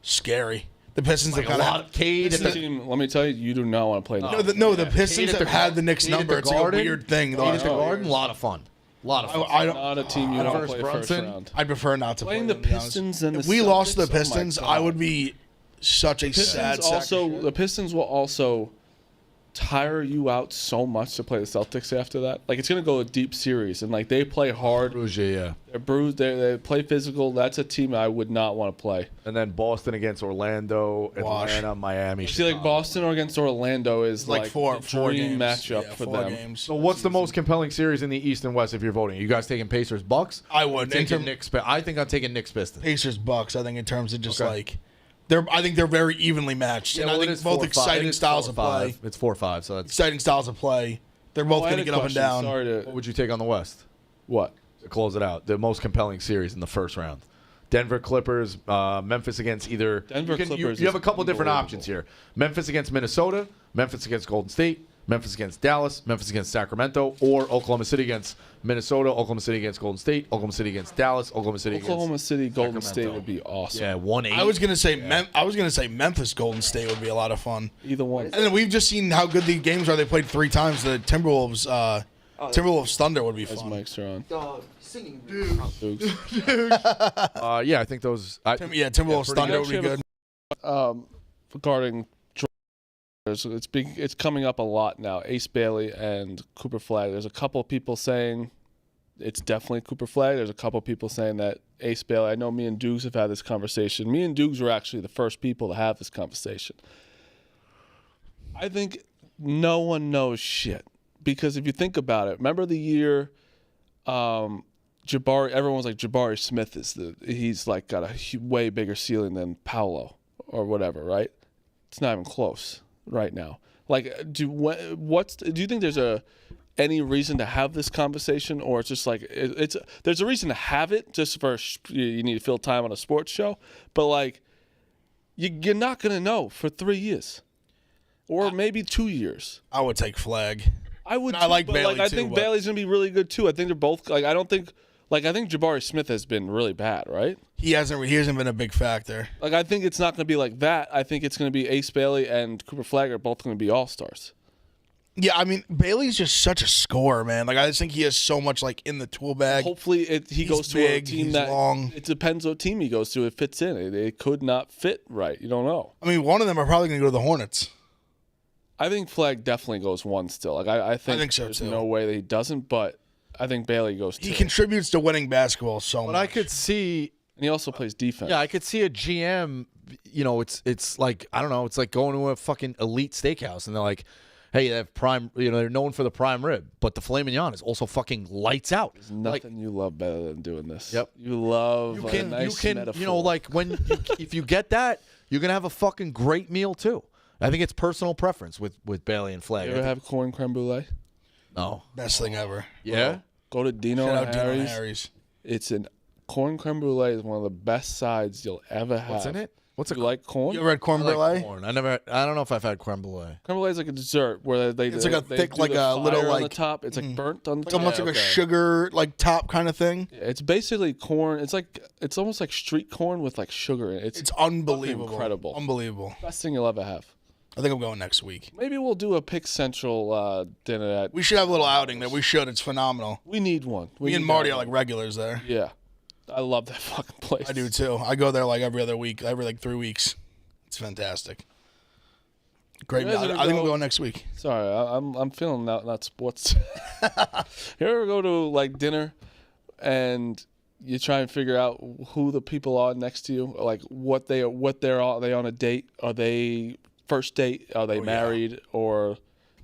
Scary. The Pistons Like have a kind lot of Cade This at the team, let me tell you, you do not want to play now. the Pistons Cade at have had the Knicks Cade at number. the It's like a Garden. weird thing. Cade at the though. Garden. A lot of fun. A lot of fun. I don't. Not a team you want to Versus play first Brunson. round. I'd prefer not to Playing play the them, to be honest. Pistons and the If we lost to the Celtics, oh my Pistons, God. I would be such a sad Pistons sack of also shit. the Pistons will also tire you out so much to play the Celtics after that. Like it's gonna go a deep series, and like they play hard. Rouge, yeah. They're bruised. They play physical. That's a team I would not want to play. And then Boston against Orlando, Wash. Atlanta, Miami. I see like Chicago. Boston or against Orlando is like like four the dream games. matchup Yeah, for 4 them. games. So what's the most compelling series in the East and West if you're voting? You guys taking Pacers Bucks? I would. I'm taking Knicks. I think I'm taking Knicks Pistons. Pacers Bucks. I think in terms of just Okay. like, I think they're very evenly matched, and I well, it think is both 4-5. It exciting is styles of 4-5. play. It's 4-5. So that's. Exciting styles of play. They're both Oh, I going had to a get up and question. down. Sorry to What would you take on the West what? to close it out? The most compelling series in the first round. Denver Clippers, Memphis against either. Denver you Clippers You have a is couple different unbelievable. options here. Memphis against Minnesota, Memphis against Golden State, Memphis against Dallas, Memphis against Sacramento, or Oklahoma City against Minnesota, Oklahoma City against Golden State, Oklahoma City against Dallas, Oklahoma City Oklahoma against City, Golden Sacramento. State would be awesome. Yeah, 1-8. I was going to say Memphis Golden State would be a lot of fun. Either one. And then we've just seen how good the games are. They played 3 times. The Timberwolves Thunder would be As fun. mics are on. Dog singing. Dukes. Yeah, I think those. Timberwolves pretty Thunder would be good. good. Regarding it's coming up a lot now. Ace Bailey and Cooper Flag. There's a couple of people saying it's definitely Cooper Flag. There's a couple of people saying that Ace Bailey. I know me and Dukes have had this conversation. Me and Dukes were actually the first people to have this conversation. I think no one knows shit because if you think about it, remember the year Jabari? Everyone was like Jabari Smith he's like got a way bigger ceiling than Paolo or whatever, right? It's not even close right now. Like, do you think there's any reason to have this conversation, or it's just like there's a reason to have it just for you need to fill time on a sports show, but like you're not gonna know for 3 years, or maybe 2 years. I would take Flag. I would. I like Bailey I too, think but- Bailey's gonna be really good too. I think they're both like. I don't think Like, I think Jabari Smith has been really bad, right? He hasn't been a big factor. Like, I think it's not going to be like that. I think it's going to be Ace Bailey and Cooper Flagg are both going to be all-stars. Yeah, I mean, Bailey's just such a scorer, man. Like, I just think he has so much, like, in the tool bag. Hopefully he goes to a big, team he's that long. it depends what team he goes to. It fits in. It could not fit right. You don't know. I mean, one of them are probably going to go to the Hornets. I think Flagg definitely goes one still. Like I think so, there's too. no way that he doesn't, but I think Bailey goes two. He contributes to winning basketball so But much. I could see, And he also plays defense. yeah, I could see a GM. You know, it's like I don't know. It's like going to a fucking elite steakhouse, and they're like, "Hey, they have prime. You know, they're known for the prime rib, but the filet mignon is also fucking lights out." There's nothing you love better than doing this. Yep. You love a nice metaphor. you know, like when if you get that, you're gonna have a fucking great meal too. I think it's personal preference with Bailey and Flagg. You ever have corn creme brulee? No. Best thing ever. Yeah. Go to Dino Shout and out Dino and Harry's. Harry's. It's an corn creme brulee is one of the best sides you'll ever have. What's in it? What's it? You like corn? You ever had corn I like brulee? corn. I don't know if I've had creme brulee. Creme brulee is like a dessert where they It's like a they thick, do like the a little, fire on the like- top. It's like burnt on the Like top. almost like okay. a sugar, like, top kind of thing. It's basically corn. It's almost like street corn with like sugar in it. It's unbelievable. incredible. Unbelievable. Best thing you'll ever have. I think I'm going next week. Maybe we'll do a Pick Central dinner at. We should have a little outing there. We should. It's phenomenal. We need one. Me and Marty are like regulars there. Yeah, I love that fucking place. I do too. I go there like every other week, every like 3 weeks. It's fantastic. Great. You guys I ever think I'm go- going next week. Sorry, I'm feeling not sports. You ever go to like dinner, and you try and figure out who the people are next to you, like what they're are they on a date? Are they first date? Are they married? Or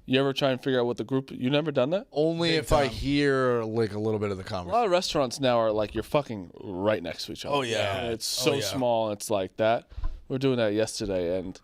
you ever try and figure out what the group? You never done that? Only Big if I time. hear like a little bit of the A conversation. lot of restaurants now are like you're fucking right next to each other. Oh, yeah. And it's so Oh, yeah. small. And it's like that. We were doing that yesterday, and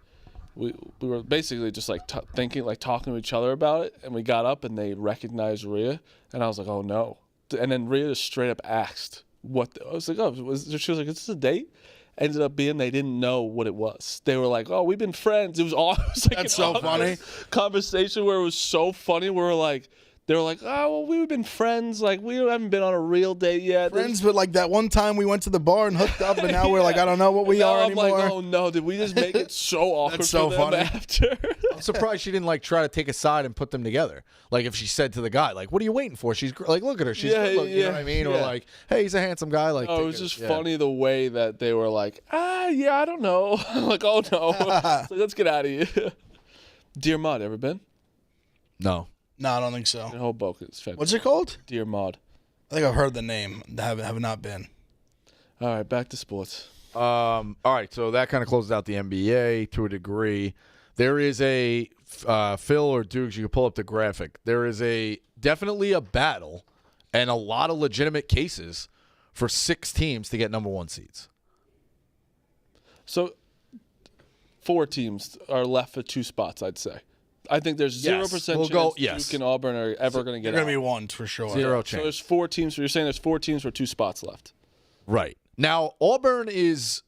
we were basically just like thinking, like talking to each other about it. And we got up, and they recognized Rhea, and I was like, oh no. And then Rhea just straight up asked what. I was like, oh, she was like, is this a date? Ended up being they didn't know what it was. They were like, "Oh, we've been friends." It was all. It was like That's an so funny. conversation where it was so funny. We were like, they were like, "Oh, well, we've been friends. Like we haven't been on a real date yet." Friends, but like that one time we went to the bar and hooked up, and now we're like, I don't know what we Now are I'm anymore. like, oh no, did we just make it so awkward That's so for them funny. after? I'm surprised she didn't like try to take a side and put them together. Like if she said to the guy, like, "What are you waiting for?" She's like, "Look at her, she's Yeah, good looking." You know yeah, what I mean? Or yeah. like, "Hey, he's a handsome guy." Like, Oh, it take was it- just yeah. funny the way that they were like, yeah, I don't know. I'm like, oh no, It's like, let's get out of here. Dear Maud, ever been? No. No, I don't think so. In Hoboken, it's fantastic. What's it called? Dear Maud. I think I've heard the name. Have not been. All right, back to sports. All right, so that kind of closes out the NBA to a degree. There is a Phil or Dukes, you can pull up the graphic. There is definitely a battle and a lot of legitimate cases for 6 teams to get number 1 seeds. So, 4 teams are left for 2 spots, I'd say. I think there's 0% We'll chance go- yes. Duke and Auburn are ever going to get They're out. gonna be one for sure. 0 So chance. there's 4 teams. So you're saying there's 4 teams for 2 spots left. Right. Now, Auburn is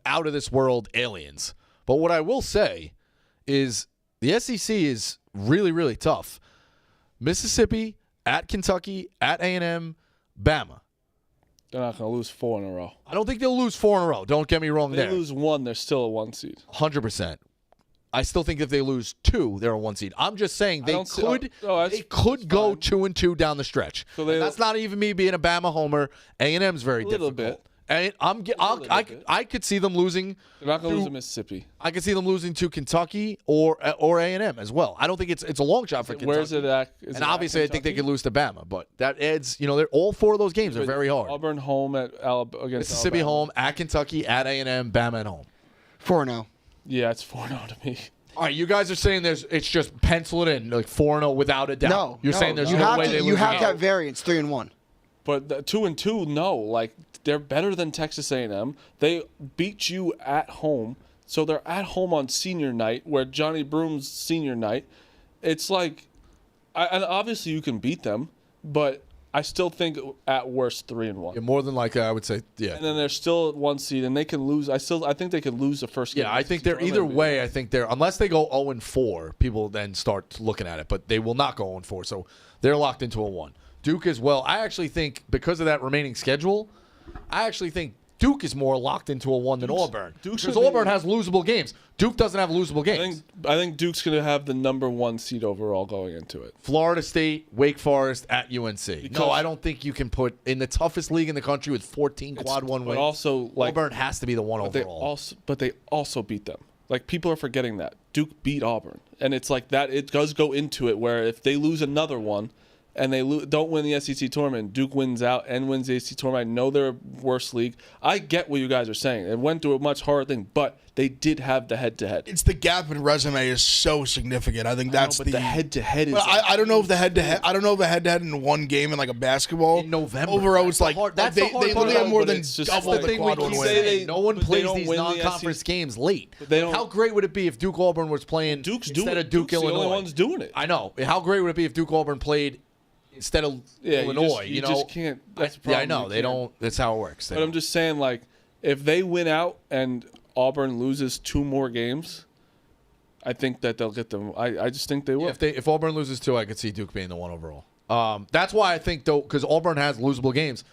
out of this world aliens. But what I will say is the SEC is really, really tough. Mississippi, at Kentucky, at A&M, Bama. They're not going to lose 4 in a row. I don't think they'll lose 4 in a row. Don't get me wrong If they there. lose 1, they're still a 1 seed. 100%. I still think if they lose 2, they're a 1 seed. I'm just saying they don't see- could that's they could go fine. 2-2 down the stretch. So they- And that's not even me being a Bama homer. A&M's very A little difficult. bit. And I could see them losing. They're not going to lose to- to Mississippi. I could see them losing to Kentucky or A&M as well. I don't think it's a long shot for Kentucky. Where's it at? Is And it at obviously, I think they Kentucky? could lose to Bama, but that adds. They're all 4 of those games are very hard. Auburn home at Alabama against Mississippi Alabama. home, at Kentucky, at A&M, Bama at home. 4-0. Yeah, it's 4-0 to me. All right, you guys are saying it's just pencil it in like 4-0 without a doubt. No, You're saying there's you no have way to, they lose. you have a to game. have variance 3-1. But the 2-2, no. Like they're better than Texas A&M. They beat you at home, so they're at home on senior night, where Johnny Broom's senior night. It's like, and obviously you can beat them, but I still think at worst 3-1. Yeah, more than likely, I would say, yeah. And then they're still at 1 seed, and they can lose. I think they could lose the first game. Yeah, I think they're either way. I think they're unless they go 0-4, people then start looking at it, but they will not go 0-4, so they're locked into a 1. Duke as well. I actually think because of that remaining schedule, I actually think Duke is more locked into a 1 than Auburn. Because Auburn has losable games. Duke doesn't have losable games. I think Duke's going to have the number 1 seed overall going into it. Florida State, Wake Forest at UNC. Because No, I don't think you can put in the toughest league in the country with 14 quad 1 wins. But also, like, Auburn has to be the 1 but overall. they also beat them. Like, people are forgetting that Duke beat Auburn, and it's like that. It does go into it where if they lose another one, and they don't win the SEC tournament, Duke wins out and wins the SEC tournament. I know they're a worse league. I get what you guys are saying. It went through a much harder thing, but they did have the head-to-head. It's the gap in resume is so significant. I think that's the head-to-head is. But I don't know if the head-to-head. I don't know if a head-to-head in one game in like a basketball In November. overall That's it's like the hard- that's they the hard literally part. have more But than it's just double like- the thing we quad one keep wins. saying. No one but they plays don't these win the non-conference games late. they don't- How great would it be if Duke Auburn was playing Duke's instead doing of Duke Duke's Illinois? the only ones doing it. I know. How great would it be if Duke Auburn played instead of Yeah, Illinois? you just can't. That's the Yeah, I problem. know. You They can't. don't. That's how it works. They But I'm don't. just saying, like, if they win out and Auburn loses 2 more games, I think that they'll get them. I just think they will. If Auburn loses 2, I could see Duke being the 1 overall. That's why I think though, because Auburn has losable games,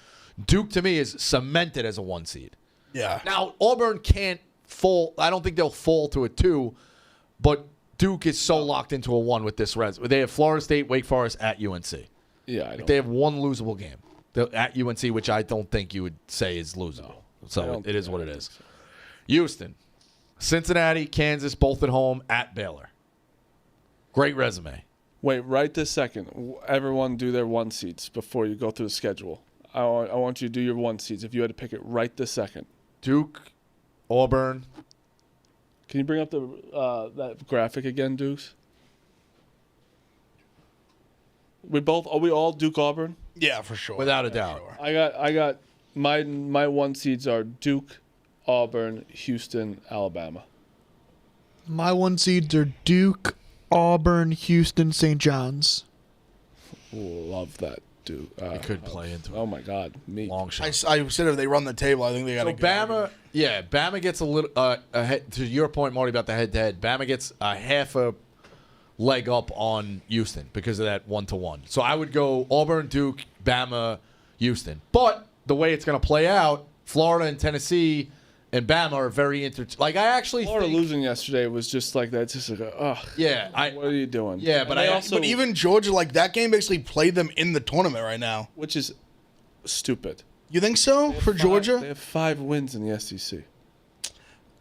Duke to me is cemented as a 1 seed. Yeah. Now Auburn can't fall. I don't think they'll fall to a 2, but Duke is so locked into a 1 with this res. They have Florida State, Wake Forest at UNC. Yeah, I don't. They have 1 losable game at UNC, which I don't think you would say is losable. I So don't it is think- what I it don't is. think so. Houston, Cincinnati, Kansas, both at home at Baylor. Great resume. Wait, right this second. Everyone do their 1 seeds before you go through the schedule. I want you to do your 1 seeds. If you had to pick it right this second. Duke, Auburn. Can you bring up the that graphic again, Dukes? Are we all Duke Auburn? Yeah, for sure. Without a doubt. Sure. I got my 1 seeds are Duke, Auburn, Houston, Alabama. My 1 seeds are Duke, Auburn, Houston, St. John's. Ooh, love that Duke. It could play into it. Oh my God, me. Long shot. I said if they run the table, I think they got So to Bama gets a little ahead. To your point, Marty, about the head-to-head, Bama gets a half a leg up on Houston because of that 1-1. So I would go Auburn, Duke, Bama, Houston. But the way it's going to play out, Florida and Tennessee and Bama are very Like I actually Florida think, losing yesterday was just like that. It's just like, ugh. Yeah, What are you doing? Yeah, And but they I- also, But even Georgia, like that game, basically played them in the tournament right now. which is stupid. You think so for They Georgia? have 5 wins in the SEC.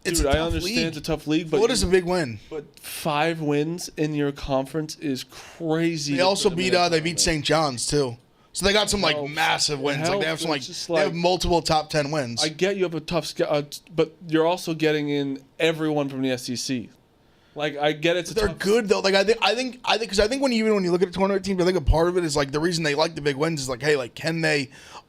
It's Dude, a I tough understand league. it's a tough league, but Florida's a big win. but 5 wins in your conference is crazy. They to also put them beat in a they beat tournament. St. John's too. So they got some like helps. massive It wins. Like they have helps. some It's just they have like- multiple top 10 wins. I get you have a tough schedule, but you're also getting in everyone from the SEC. Like I get it's a They're tough, good though. Like I think because I think when you look at a tournament team, I think a part of it is like the reason they like the big wins is like, hey, like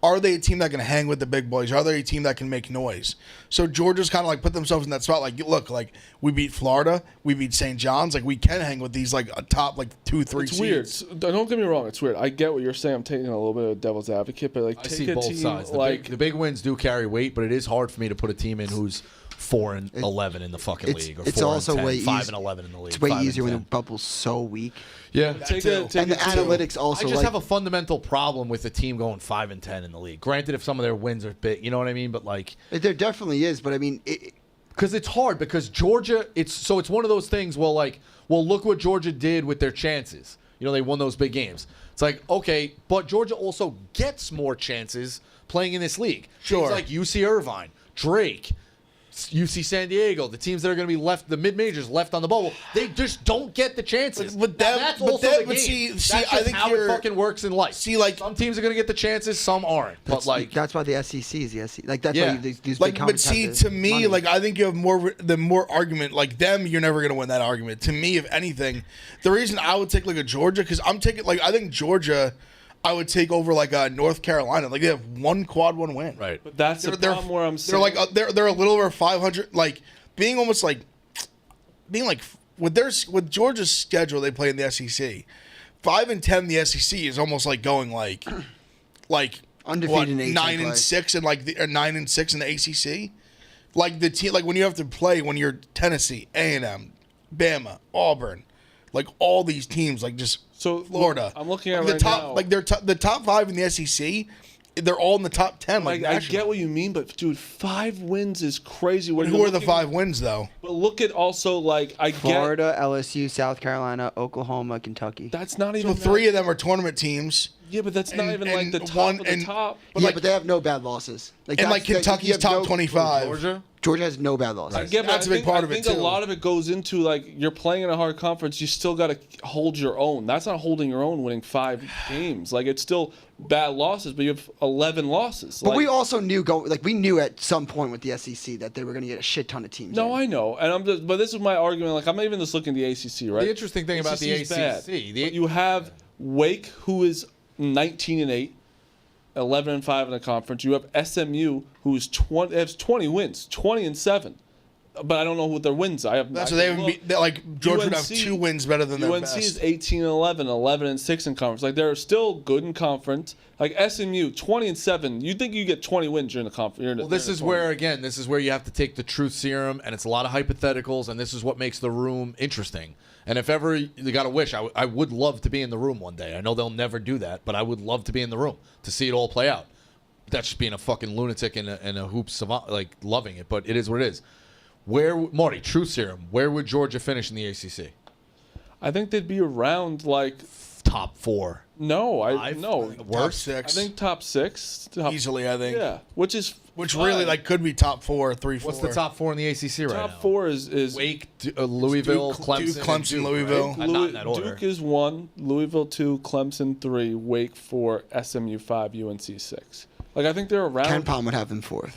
are they a team that can hang with the big boys? Are they a team that can make noise? So Georgia's kind of like put themselves in that spot. Like, look, like we beat Florida, we beat St. John's. Like we can hang with these like a top like 2-3 It's seeds. weird. Don't get me wrong. It's weird. I get what you're saying. I'm taking a little bit of devil's advocate, but like I take see a both team sides. like The big wins do carry weight, but it is hard for me to put a team in who's 4-11 in the fucking league, or it's also 4-10, way 5-11 in the league. It's way 5 and easier when the 10. bubble's so weak. Yeah, take too. a, take And the a team. analytics also I just like have a fundamental problem with the team going 5-10 in the league. Granted, if some of their wins are big, you know what I mean. But like, there definitely is, but I mean, because it's hard because Georgia. It's one of those things. Well, look what Georgia did with their chances. You know, they won those big games. It's like, okay, but Georgia also gets more chances playing in this league. Sure. Teams like UC Irvine, Drake, UC San Diego, the teams that are going to be left, the mid-majors left on the bubble, they just don't get the chances. But Now, that- that's but also that- the but game. see, That's I just think how it you're- fucking works in life. see, like- some teams are going to get the chances, some aren't. But like, that's why the SEC is the SEC. Like that's Yeah. why these big Like, but conferences have see, the to me, money. like I think you have more argument. Like them, you're never gonna win that argument. To me, if anything, the reason I would take like a Georgia because I'm taking like I think Georgia, I would take over like North Carolina. Like they have 1 quad 1 win. right. But that's the problem where I'm saying They're like they're a little over 500. Like being almost like with Georgia's schedule they play in the SEC. 5-10 in the SEC is almost like going like Undefeated in 9-6 and like 9-6 in the ACC. Like the team, like when you have to play when you're Tennessee, A&M, Bama, Auburn, like all these teams, like just So Florida. I'm looking at the right top, now. like the top 5 in the SEC. They're all in the top 10. Like I nationally. get what you mean, but dude, 5 wins is crazy. When Who you're are the looking- 5 wins though? But look at also like I get Florida, LSU, South Carolina, Oklahoma, Kentucky. that's not So even 3 of them are tournament teams. Yeah, but that's not and- even like and the top one- of the and- top. But Yeah, like, but they have no bad losses. and that's- like you Kentucky's have top no- 25. Georgia. Georgia has no bad losses. I get, but That's a I big think, part of I it, think too. a lot of it goes into like you're playing in a hard conference. You still got to hold your own. That's not holding your own, winning 5 games. Like it's still bad losses, but you have 11 losses. But like, we also knew we knew at some point with the SEC that they were going to get a shit ton of teams. no, in. I know, and I'm just. But this is my argument. Like I'm even just looking at the ACC, right? The interesting thing about the ACC 's bad. ACC, But you have Wake, who is 19-8. 11-5 in the conference. You have SMU, who's 20 has 20 wins, 20-7. But I don't know what their wins are. I have. That's I what they can would look. be. Like Georgia would have UNC 2 wins better than their UNC best. is 18-11, 11-6 in conference. Like they're still good in conference. Like SMU, 20-7. You think you get 20 wins during the conference? Well, this is where again, this is where you have to take the truth serum, and it's a lot of hypotheticals, and this is what makes the room interesting. And if ever you got to wish, I would love to be in the room one day. I know they'll never do that, but I would love to be in the room to see it all play out. That's just being a fucking lunatic and a hoop savant, like loving it. But it is what it is. Marty, truth serum, where would Georgia finish in the ACC? I think they'd be around like Top 4. no, Five? no. Top Worst? 6. I think top 6. Easily, I think. Yeah, which is Which fine. really like could be top 4, 3, 4. What's the top 4 in the ACC right now? top 4 is Wake, Louisville, Duke, Clemson, Duke, Clemson, and Duke, Louisville. Right? Not in that order. Duke is 1, Louisville 2, Clemson 3, Wake 4, SMU 5, UNC 6. Like I think they're around. Ken Palm would have them 4th.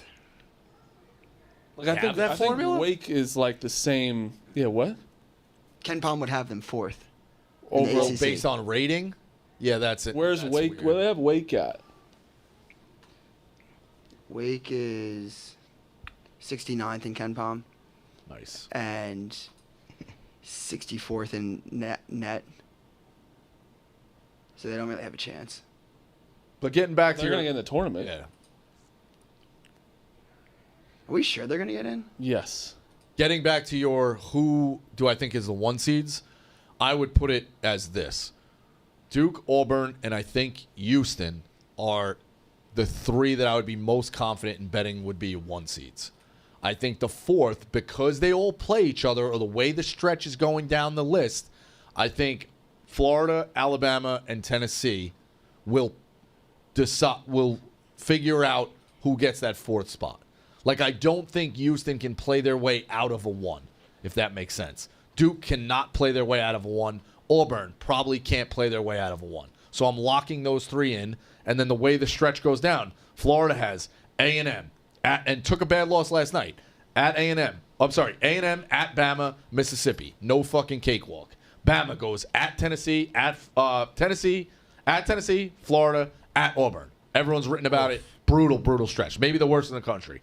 Like I Have think that I think formula? Wake is like the same. Yeah, what? Ken Palm would have them 4th. Over the ACC. Based on rating? Yeah, that's it. where's That's Wake? weird. Where they have Wake at? Wake is 69th in Ken Palm Nice. and 64th in net. So they don't really have a chance. But getting back to They're your gonna get in the tournament. yeah. Are we sure they're going to get in? Yes. Getting back to your who do I think is the 1 seeds, I would put it as this. Duke, Auburn, and I think Houston are the 3 that I would be most confident in betting would be 1 seeds. I think the 4th, because they all play each other or the way the stretch is going down the list, I think Florida, Alabama, and Tennessee will figure out who gets that 4th spot. Like, I don't think Houston can play their way out of a 1, if that makes sense. Duke cannot play their way out of a 1. Auburn probably can't play their way out of a 1. So I'm locking those 3 in, and then the way the stretch goes down, Florida has A&M, and took a bad loss last night, at A&M. I'm sorry, A&M, at Bama, Mississippi. No fucking cakewalk. Bama goes at Tennessee, at Tennessee, Florida, at Auburn. Everyone's written about it. Brutal, brutal stretch. Maybe the worst in the country.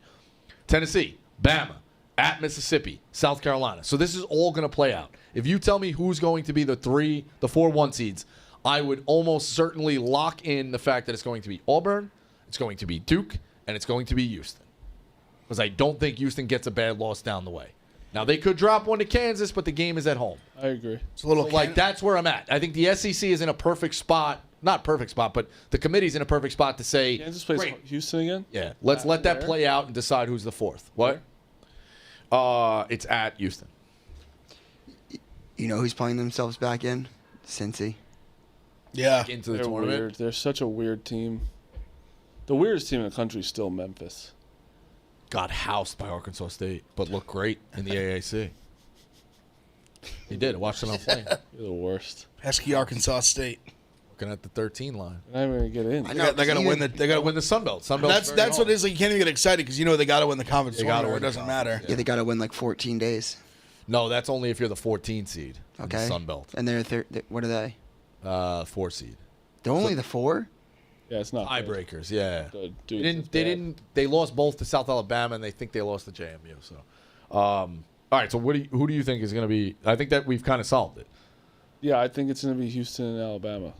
Tennessee, Bama, at Mississippi, South Carolina. So this is all going to play out. If you tell me who's going to be the 4 1 seeds, I would almost certainly lock in the fact that it's going to be Auburn, it's going to be Duke, and it's going to be Houston. Because I don't think Houston gets a bad loss down the way. Now, they could drop one to Kansas, but the game is at home. I agree. It's a little So, like, that's where I'm at. I think the SEC is in a perfect spot. Not perfect spot, but the committee's in a perfect spot to say, Kansas plays great. Houston again. Yeah, let's let that where? play out and decide who's the 4th. What? It's at Houston. You know who's playing themselves back in? Cincy. Yeah. Into the They're tournament. weird. They're such a weird team. The weirdest team in the country is still Memphis. Got housed by Arkansas State, but looked great in the AAC. He did. I watched them on play. You're the worst. Pesky Arkansas State. Looking at the 13 line. They're not even gonna get in. I They know, got, they got to win the. They got to Win win. the Sun Belt. Sun Belt's That's what it is. Like, you can't even get excited because you know they got to win the conference They gotta tournament. Or win it the doesn't conference, matter. Yeah, they got to win like 14 days. No, that's only if you're the 14 seed. In Okay. the Sun Belt. And they're what are they? 4 seed. They're only the 4? Yeah, it's not good. Tiebreakers. Yeah. Good. They Dude, didn't. They didn't. They lost both to South Alabama, and they think they lost to JMU. So, all right. So, who do you think is going to be? I think that we've kind of solved it. Yeah, I think it's gonna be Houston and Alabama.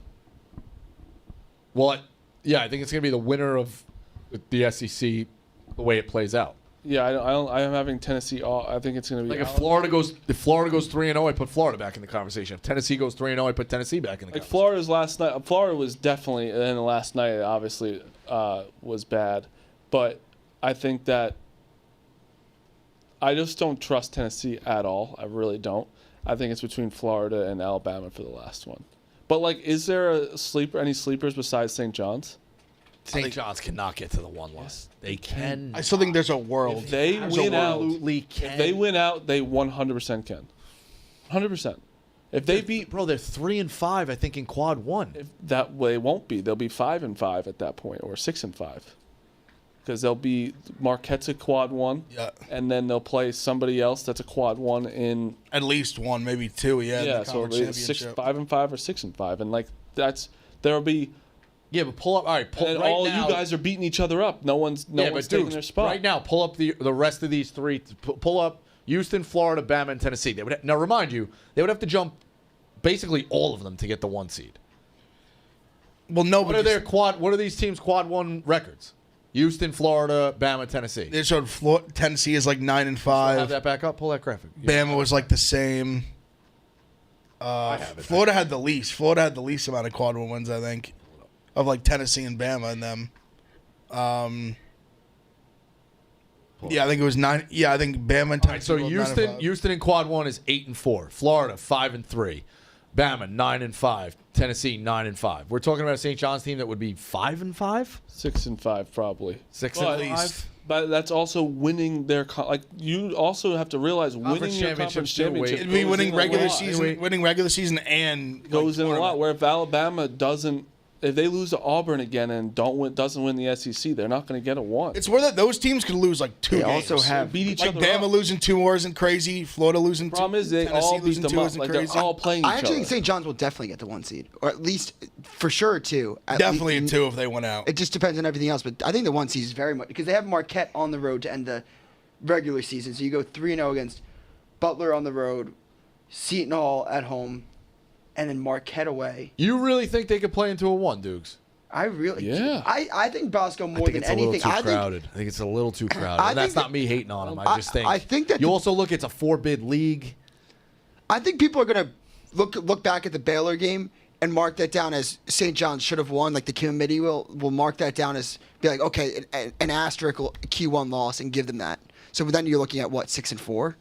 Well, yeah, I think it's going to be the winner of the SEC, the way it plays out. Yeah, I'm having Tennessee. I think it's going to be Like if Florida goes 3-0, I put Florida back in the conversation. If Tennessee goes 3-0, I put Tennessee back in the like conversation. Florida's last night. Florida was definitely, and then the last night obviously was bad, but I think that I just don't trust Tennessee at all. I really don't. I think it's between Florida and Alabama for the last one. But like, is there any sleepers besides St. John's? St. John's cannot get to the 1 loss. They can. I still think there's a world. If they There's a win out, world. Absolutely can. if they win out, they 100% can. 100%. If they beat, Bro, they're 3-5, I think, in quad 1. if that way won't be. They'll be 5-5 at that point, or 6-5, because they'll be Marquette's a quad 1, Yeah. and then they'll play somebody else that's a quad 1 in At least one, maybe two. Yeah. in the so conference it'll be 5-5 or 6-5, and like there'll be. Yeah, but pull up. All right, pull And right all now. you guys are beating each other up. No one's taking their spot. Right now, pull up the rest of these three. Pull up Houston, Florida, Bama, and Tennessee. They would now remind you they would have to jump basically all of them to get the 1 seed. Well, no, What are their quad? What are these teams' quad 1 records? Houston, Florida, Bama, Tennessee. They showed Tennessee is like 9 and Have 5. that back up. Pull that graphic. Bama was like the same. have it. Florida had the least. Florida had the least amount of quad 1 wins, I think, of like Tennessee and Bama and them. Yeah, I think it was 9. Yeah, I think Bama and All right, Tennessee. so were 9 and 5. Houston in quad 1 is 8-4. Florida 5-3. Bama 9-5. Tennessee 9-5. We're talking about a St. John's team that would be 5-5. 6-5 probably. 6 But at least. But that's also winning their like. You also have to realize winning Conference your conference championships do championship. weight. It'd be goes winning in a regular lot. season, winning regular season, and Goes in a lot. tournament. Where if Alabama doesn't, if they lose to Auburn again and doesn't win the SEC, they're not going to get a 1. It's where those teams could lose like 2 They games. also have beat each like other Bama up. losing 2 more isn't crazy. Florida losing 2. Problem is they Tennessee all beat losing them 2 up. isn't Like crazy. they're all playing I each actually other. think St. John's will definitely get the 1 seed, or at least for sure 2. Definitely a 2 if they went out. It just depends on everything else, but I think the 1 seed is very much because they have Marquette on the road to end the regular season. So you go 3-0 against Butler on the road, Seton Hall at home, and then Marquette away. You really think they could play into a 1, Dukes? I really, Yeah. I think Bosco more I think than it's a little anything. too I think crowded. I think it's a little too crowded. I And that's think not me hating on them. I I- just think. I think that you the- also look. It's a 4-bid league. I think people are gonna look back at the Baylor game and mark that down as St. John's should have won. Like the committee will mark that down as be like, okay, an asterisk Q1 loss and give them that. So then you're looking at what 6-4,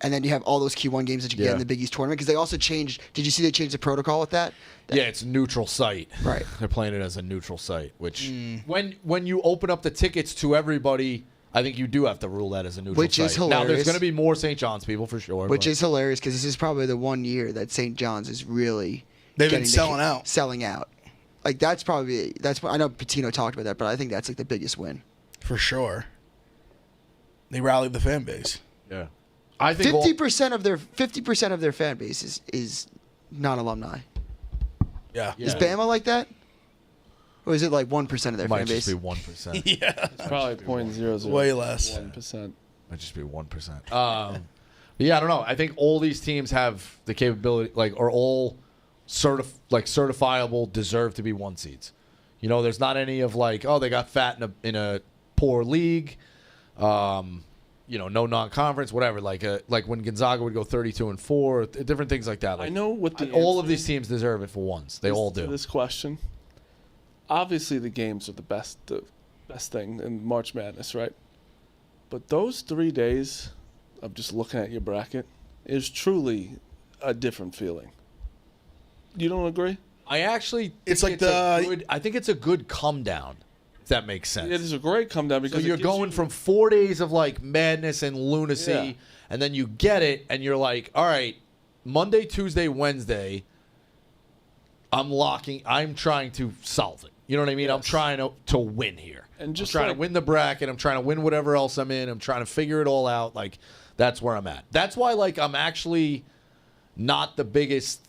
and then you have all those Q1 games that you get Yeah. in the Big East tournament because they also changed. Did you see they changed the protocol with that? Yeah, it's a neutral site. Right. They're playing it as a neutral site, which when you open up the tickets to everybody, I think you do have to rule that as a neutral Which site. is Now there's hilarious. going to be more St. John's people for sure. Which but- is hilarious because this is probably the 1 year that St. John's is really They've been getting selling out. Selling out. Like that's probably I know Patino talked about that, but I think that's like the biggest win. For sure. They rallied the fan base. yeah. I think 50% of their fan base is not alumni. Yeah. Yeah. Is Bama like that? Or is it like 1% of their might fan just base? be 1%. Yeah. It's probably 0.00. Way less. 1%. Might just be 1%. But yeah, I don't know. I think all these teams have the capability, like, are all certifiable, deserve to be 1 seeds. You know, there's not any of like, oh, they got fat in a poor league. You know, no non-conference, whatever. Like when Gonzaga would go 32-4, different things like that. Like, I know what the all of answer these teams deserve it for 1s. They all to do. this question. Obviously, the games are the best thing in March Madness, right? But those 3 days of just looking at your bracket is truly a different feeling. You don't agree? I actually, It's think like I think it's a good come down. If that makes sense. It is a great come down So because you're it gives going you- from 4 days of like madness and lunacy, Yeah. and then you get it, and you're like, all right, Monday, Tuesday, Wednesday, I'm trying to solve it. You know what I mean? I'm Yes. trying to win here. And just I'm trying like- to win the bracket. I'm trying to win whatever else I'm in. I'm trying to figure it all out. Like, that's where I'm at. That's why, like, I'm actually not the biggest,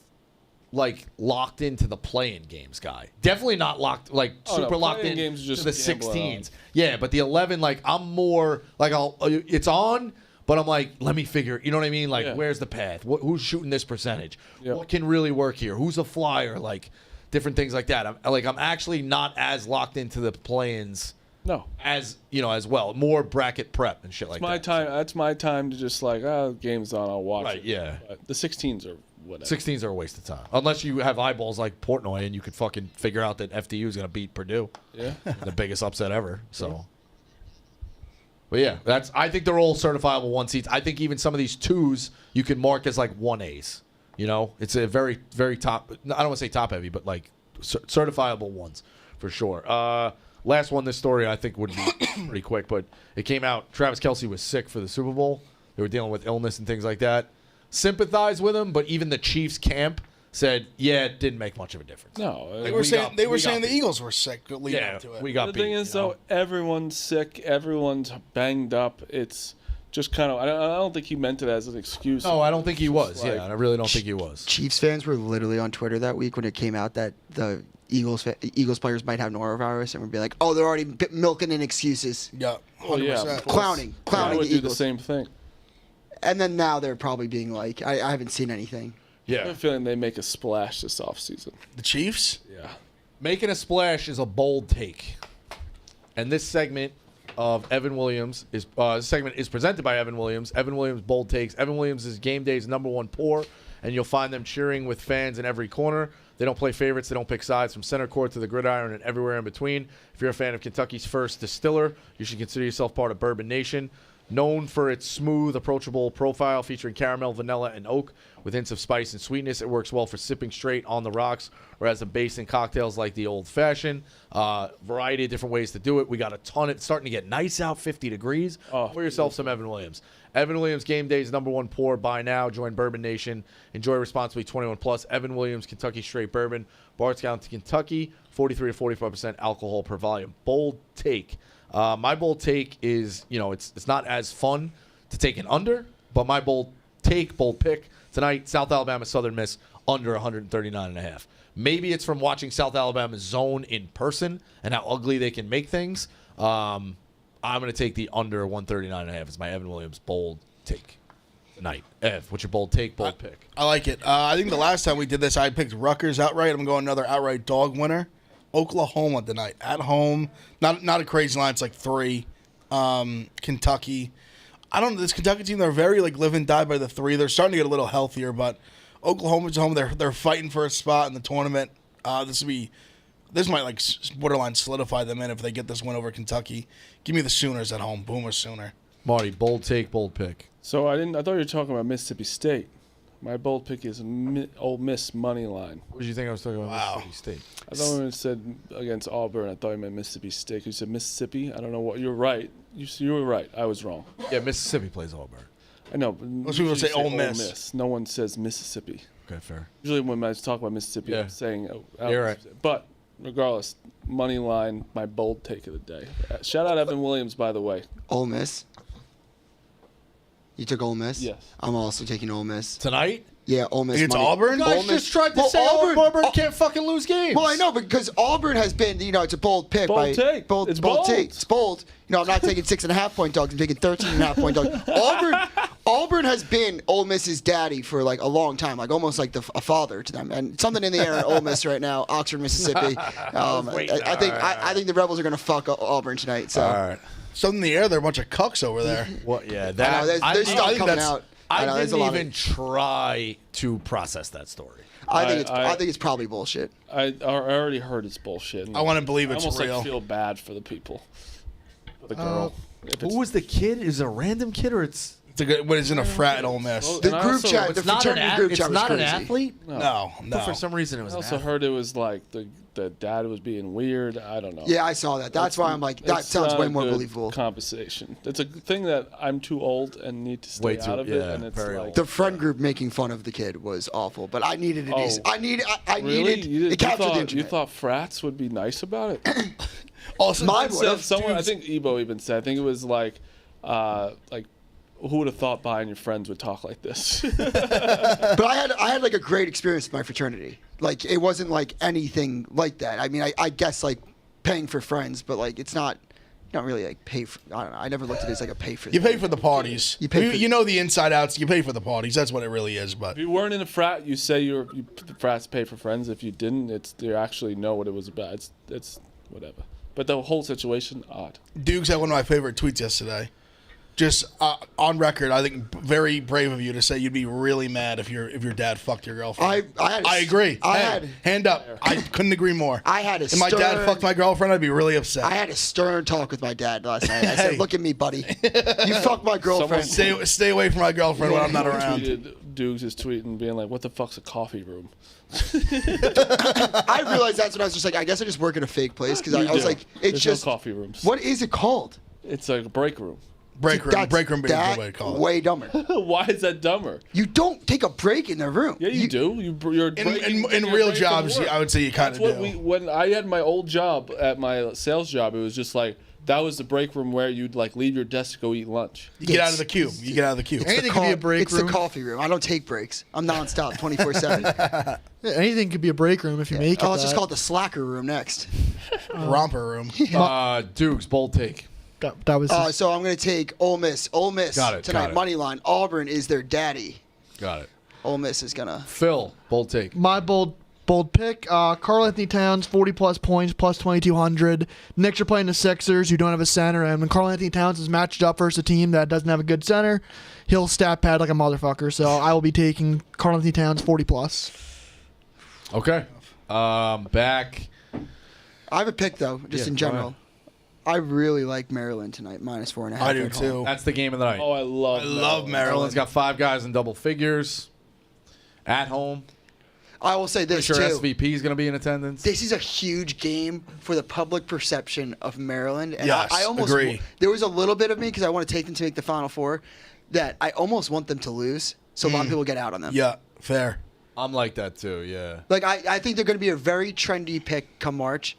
like, locked into the playing games guy. Definitely not locked, like, Oh, no, super locked playing in games to just the gamble 16s. Yeah, but the 11, like, I'm more, like, it's on, but I'm like, let me figure, you know what I mean? Like, Yeah. where's the path? Who's shooting this percentage? Yep. What can really work here? Who's a flyer? Like, different things like that. I'm actually not as locked into the play-ins No. as well. More bracket prep and shit like My that. time. That's my time to just like, game's on, I'll watch Right, it. yeah. But the 16s are whatever. 16s are a waste of time. Unless you have eyeballs like Portnoy and you could fucking figure out that FDU is going to beat Purdue. Yeah. The biggest upset ever. So, but yeah, I think they're all certifiable 1 seeds. I think even some of these 2s you can mark as like 1As. It's a very, very top. I don't want to say top heavy, but like certifiable ones for sure. Last one, this story I think would be pretty quick, but it came out. Travis Kelce was sick for the Super Bowl. They were dealing with illness and things like that. Sympathize with him, but even the Chiefs camp said, yeah, it didn't make much of a difference. No. They were saying the beat. Eagles were sick leading Yeah, up to it. we got The beat. thing is, though, everyone's sick. Everyone's banged up. It's just kind of. I don't think he meant it as an excuse. No, I don't think he was. Like- Yeah, I really don't think he was. Chiefs fans were literally on Twitter that week when it came out that the Eagles players might have norovirus, and would be like, "Oh, they're already milking in excuses, Yeah, Well, 100%. yeah, of course. clowning I would the do the Eagles." same thing. And then now they're probably being like, "I haven't seen anything." I have Yeah. a feeling they make a splash this offseason. The Chiefs? Yeah. Making a splash is a bold take. And this segment of Evan Williams is presented by Evan Williams. Evan Williams bold takes. Evan Williams is game day's #1 pour, and you'll find them cheering with fans in every corner. They don't play favorites. They don't pick sides from center court to the gridiron and everywhere in between. If you're a fan of Kentucky's first distiller, you should consider yourself part of Bourbon Nation. Known for its smooth, approachable profile featuring caramel, vanilla, and oak with hints of spice and sweetness, it works well for sipping straight on the rocks or as a base in cocktails like the old fashioned. Variety of different ways to do it. We got a ton. It's starting to get nice out, 50 degrees. Pour yourself some Evan Williams. Evan Williams, game day's #1 pour. Buy now. Join Bourbon Nation. Enjoy responsibly. 21 plus. Evan Williams, Kentucky Straight Bourbon. Bardstown, Kentucky. 43 to 45% alcohol per volume. Bold take. My bold take is, it's not as fun to take an under, but my bold pick tonight, South Alabama Southern Miss under 139.5. Maybe it's from watching South Alabama zone in person and how ugly they can make things. I'm going to take the under 139.5 as my Evan Williams bold take tonight. Ev, what's your bold take, bold pick? I like it. I think the last time we did this, I picked Rutgers outright. I'm going another outright dog winner. Oklahoma tonight at home. Not a crazy line. It's like 3. Kentucky. I don't know. This Kentucky team, they're very like live and die by the 3. They're starting to get a little healthier, but Oklahoma's home. They're fighting for a spot in the tournament. This might like borderline solidify them in if they get this win over Kentucky. Give me the Sooners at home. Boomer Sooner. Marty, bold take, bold pick. So I thought you were talking about Mississippi State. My bold pick is Ole Miss money line. What did you think I was talking about? Wow. Mississippi State. I thought when it said against Auburn, I thought you meant Mississippi State. You said Mississippi. I don't know what. You're right. You were right. I was wrong. Yeah, Mississippi plays Auburn. I know. But Most people usually say you Ole Miss. No one says Mississippi. Okay, fair. Usually when I talk about Mississippi, Yeah. I'm saying. You're right. But regardless, money line, my bold take of the day. Shout out Evan Williams, by the way. Ole Miss. You took Ole Miss? Yes. I'm also taking Ole Miss. Tonight? Yeah, Ole Miss. Against money. Auburn? You guys Ole Miss- just tried to Well, say Auburn Au- can't fucking lose games. Well, I know, because Auburn has been, it's a bold pick. Bold take. Bold, It's bold bold. take. It's bold. I'm not taking 6.5 point dogs. I'm taking 13.5 point dogs. Auburn has been Ole Miss's daddy for like a long time, like almost like a father to them. And something in the air at Ole Miss right now, Oxford, Mississippi. I think the Rebels are going to fuck Auburn tonight. So All right. Something in the air. They're a bunch of cucks over there. Well, yeah, I know, that there's stuff think coming that's- out. I know, I there's a didn't lot of- even try to process that story. I I- think it's probably bullshit. I already heard it's bullshit. I want to believe it's I almost real. like feel bad for the people, for the girl. If it's- Who was the kid? Is it a random kid or it's? It's a good, what is in a frat at Ole Miss. Well, The and I group also- chat, the It's not an fraternity group chat was crazy. athlete. No. But for some reason it was. I an also athlete. heard it was like the dad was being weird. I don't know. Yeah, I saw that. That's why I'm like, that It's sounds not way a more good believable. Conversation. It's a thing that I'm too old and need to stay Way too- out of it. yeah, And it's very like, old. The friend group making fun of the kid was awful, but I needed to do. Oh. I really? needed. It captured the you internet. thought frats would be nice about it? Also, Mine Said would've. someone, I dudes- think Ebo even said. I think it was like who would have thought buying your friends would talk like this? But I had like a great experience with my fraternity. Like it wasn't like anything like that. I mean, I guess like paying for friends, but like it's not. You don't really like pay for. I don't know. I never looked at it as like a pay for. You pay for the parties. You pay for- you know the inside outs. You pay for the parties. That's what it really is. But If you weren't in a frat, you say the frats pay for friends. If you didn't, you actually know what it was about. It's whatever. But the whole situation, odd. Dukes had one of my favorite tweets yesterday. Just on record, I think very brave of you to say you'd be really mad if your dad fucked your girlfriend. I agree. Hand up. I couldn't agree more. I had a If my dad fucked my girlfriend, I'd be really upset. I had a stern talk with my dad last night. I said, "Look at me, buddy. You fucked my girlfriend." Stay away from my girlfriend when I'm not around. Dukes is tweeting, being like, "What the fuck's a coffee room?" I realized that's when I was just like, I guess I just work in a fake place because I was like, it's There's just no coffee rooms. What is it called? It's like a break room. Break room being a good way to call it. Way dumber. Why is that dumber? You don't take a break in the room. Yeah, you do. You're In real jobs, I would say you kind of do. When I had my old job at my sales job, it was just like that was the break room where you'd like leave your desk to go eat lunch. You get out of the queue. Anything could be a break It's room. the coffee room. I don't take breaks. I'm nonstop, 24/7. Yeah, anything could be a break room if you make it. Oh, let's just that. call it the slacker room next. Romper room. Dukes, bold take. That was. So I'm going to take Ole Miss. Ole Miss Got it, tonight, got it. money line. Auburn is their daddy. Got it. Ole Miss is going to. Phil, bold take. My bold pick, Karl Anthony Towns, 40-plus points, plus 2,200. Knicks are playing the Sixers, who don't have a center, and when Karl Anthony Towns is matched up versus a team that doesn't have a good center, he'll stat pad like a motherfucker. So I will be taking Karl Anthony Towns, 40-plus. Okay. Back. I have a pick, though, just in go general. ahead. I really like Maryland tonight, -4.5. I do at home. too. That's the game of the night. Oh, I love Maryland's Maryland's got 5 guys in double figures. At home. I will say this, Sure, too. SVP is going to be in attendance. This is a huge game for the public perception of Maryland. And Yes, I almost agree. There was a little bit of me, because I want to take them to make the Final Four, that I almost want them to lose, so a lot of people get out on them. Yeah, fair. I'm like that too, yeah. Like, I think they're going to be a very trendy pick come March.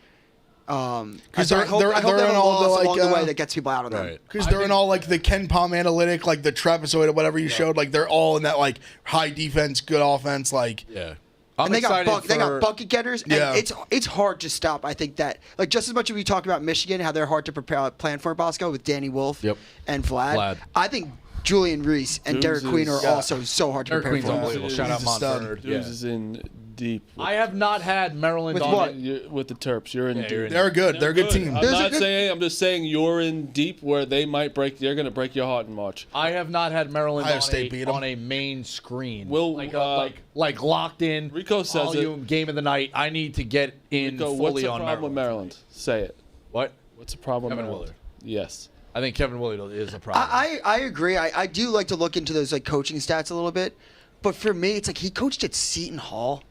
Because they're- I hope they're they have in a all the, loss like, along the way that gets people out on them. Right. Because they're in all like the Ken Palm analytic, like the trapezoid or whatever you showed. Like they're all in that like high defense, good offense. Like Yeah. I'm And they got, excited they got bucket getters, and Yeah. it's hard to stop. I think that, like, just as much as we talk about Michigan, how they're hard to plan for, Bosco, with Danny Wolf Yep. and Vlad. I think Julian Reese and Derek Deuces. Queen are Yeah. also so hard to Derek prepare Queen's for. unbelievable. Shout out He's a stud. Montford. Dudes is in deep. I have not had Maryland With on what? it. With the Terps, you're in deep. you're in they're good. They're a good team. I'm There's a not good- saying. I'm just saying you're in deep where they might break. They're going to break your heart in March. I have not had Maryland Ohio State beat 'em. on a main screen. Will, like locked in. Rico says volume, game of the night. I need to get in Go, fully what's the on problem with Maryland? Say it. What? What's the problem with Kevin Maryland? Willard. Yes. I think Kevin Willard is a problem. I agree. I do like to look into those like coaching stats a little bit, but for me, it's like he coached at Seton Hall.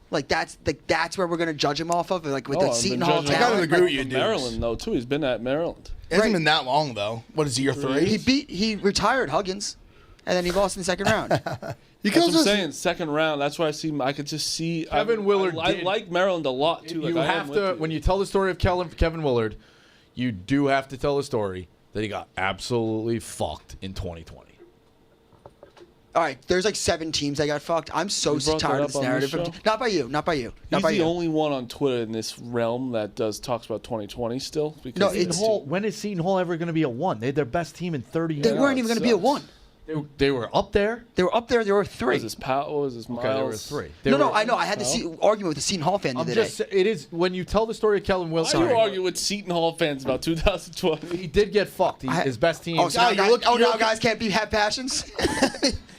Like that's where we're gonna judge him off of, like with the I've Seton been Hall judging I gotta talent. agree Like, with you, dudes. Maryland though too. He's been at Maryland. It hasn't Right. been that long though. What is he, year 3? he retired Huggins, and then he lost in the second round. That's what I'm saying. Second round. That's why I could just see Kevin Willard I did- like Maryland a lot too. you Like, I am have with to you. when you tell the story of Kevin Willard, you do have to tell the story that he got absolutely fucked in 2020. All right, there's like 7 teams that got fucked. I'm so You brought that tired of up this on this narrative. show? Not by you. Not by you. Not He's by the you. only one on Twitter in this realm that talks about 2020 still. Because No, he's it's- too- When is Seton Hall ever going to be a 1? They had their best team in 30 years. They weren't even it going to be a sucks. 1. They were up there. They were up there. They were 3. was his Powell? Was his Miles? Okay, there were 3. No, I know. I had this argument with the Seton Hall fan the I'm other day. just. It is when you tell the story of Kevin Willard. Why do you argue with Seton Hall fans about 2020? He did get fucked. His best team. Oh, so now, you're guys, looking- now guys can't have passions?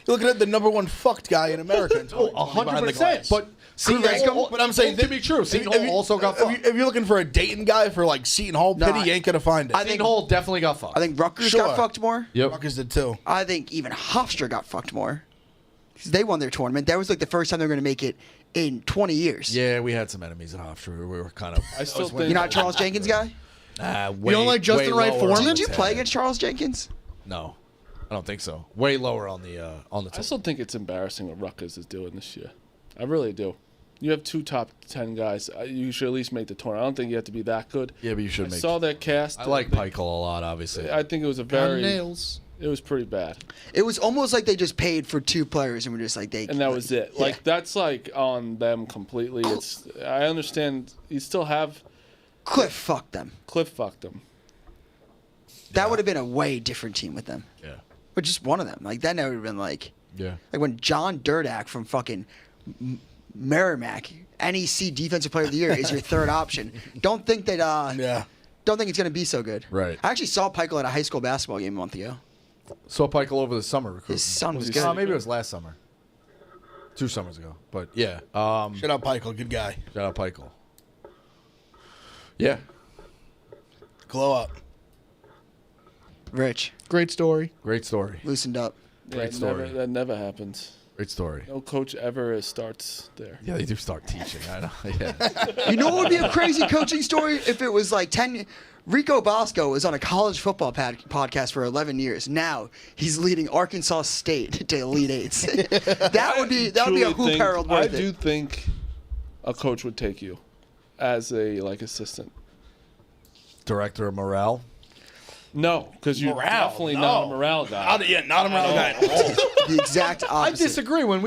You're looking at the number 1 fucked guy in America. in 2020 behind the 100%. glass. But Seton Rank 'em. Hall, But I'm saying to be true, Seton if Hall you- also got if you- fucked. If you're looking for a Dayton guy for like Seton Hall No, pity, you ain't gonna find it. I think- Seton Hall definitely got fucked. I think Rutgers Sure. got fucked more. Yep. Rutgers did too. I think even Hofstra got fucked more. 'Cause they won their tournament. That was like the first time they were going to make it in 20 years. Yeah, we had some enemies at Hofstra. We were kind of. I still think You're not a Charles Jenkins guy? Way, don't like Justin way Wright lower on Foreman? the Did you tab. play against Charles Jenkins? No, I don't think so. Way lower on the I top. still think it's embarrassing what Rutgers is doing this year. I really do. You have 2 top 10 guys. You should at least make the tournament. I don't think you have to be that good. Yeah, but you should I make. saw their cast. I like Peichel a lot, obviously. I think it was a Pound very. nails. It was pretty bad, It was almost like they just paid for 2 players and were just like they. and that was it. Yeah. Like that's like on them completely. It's. I understand. You still have Cliff fucked them. Cliff fucked them. That would have been a way different team with them. yeah. But just one of them. Like that would have been like Yeah. when John Durdak from fucking Merrimack, NEC Defensive Player of the Year, is your third option. Don't think that Yeah. don't think it's going to be so good. Right. I actually saw Peichel at a high school basketball game a month ago. Saw Peichel over the summer recruiting. His son was he good. Maybe it was last summer. 2 summers ago. But yeah. Shout out Peichel, good guy. Shout out Peichel. Yeah. Glow up. Rich, Great story. Great story. loosened up. Great story. That never happens. Great story. No coach ever starts there. Yeah, they do start teaching. I know. Yeah. You know what would be a crazy coaching story if it was like 10. Rico Bosco was on a college football podcast for 11 years. Now he's leading Arkansas State to Elite Eights. that would be a hoop herald I worth do it. think a coach would take you as a assistant. Director of morale. No, because you're Morale, definitely no. not a morale guy. Not a morale guy at all. The exact I opposite. disagree. When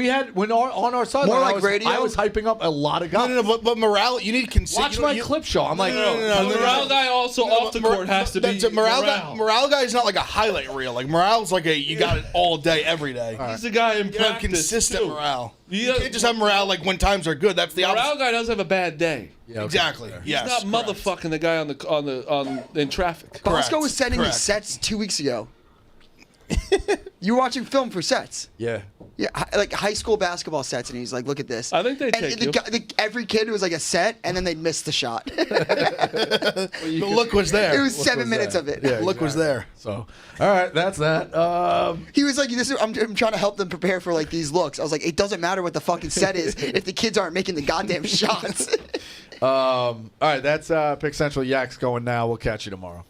on our sideline, More like I was, radio? I was hyping up a lot of guys. No, but morale, you need consistent. Watch my clip show. I'm like, A morale guy also off the court has to be That's a morale guy. Morale guy is not like a highlight reel. Like morale's like you got it all day, every day. He's the guy in You have practice consistent too. morale. He You does- can't just have morale like when times are good. That's the Morale opposite. guy doesn't have a bad day. Yeah, okay. Exactly. Yes. He's not correct. motherfucking the guy in traffic. Bosco Correct, was sending me correct. sets 2 weeks ago. You were watching film for sets. Yeah. Yeah, like high school basketball sets, and he's like, "Look at this." I think they and take the you. guy- every kid was like a set, and then they'd miss the shot. The look was there. It was 7 minutes of it. Yeah. Look was there. So, all right, that's that. He was like, I'm trying to help them prepare for like these looks. I was like, it doesn't matter what the fucking set is if the kids aren't making the goddamn shots. All right, that's Pick Central Yaks going now. We'll catch you tomorrow.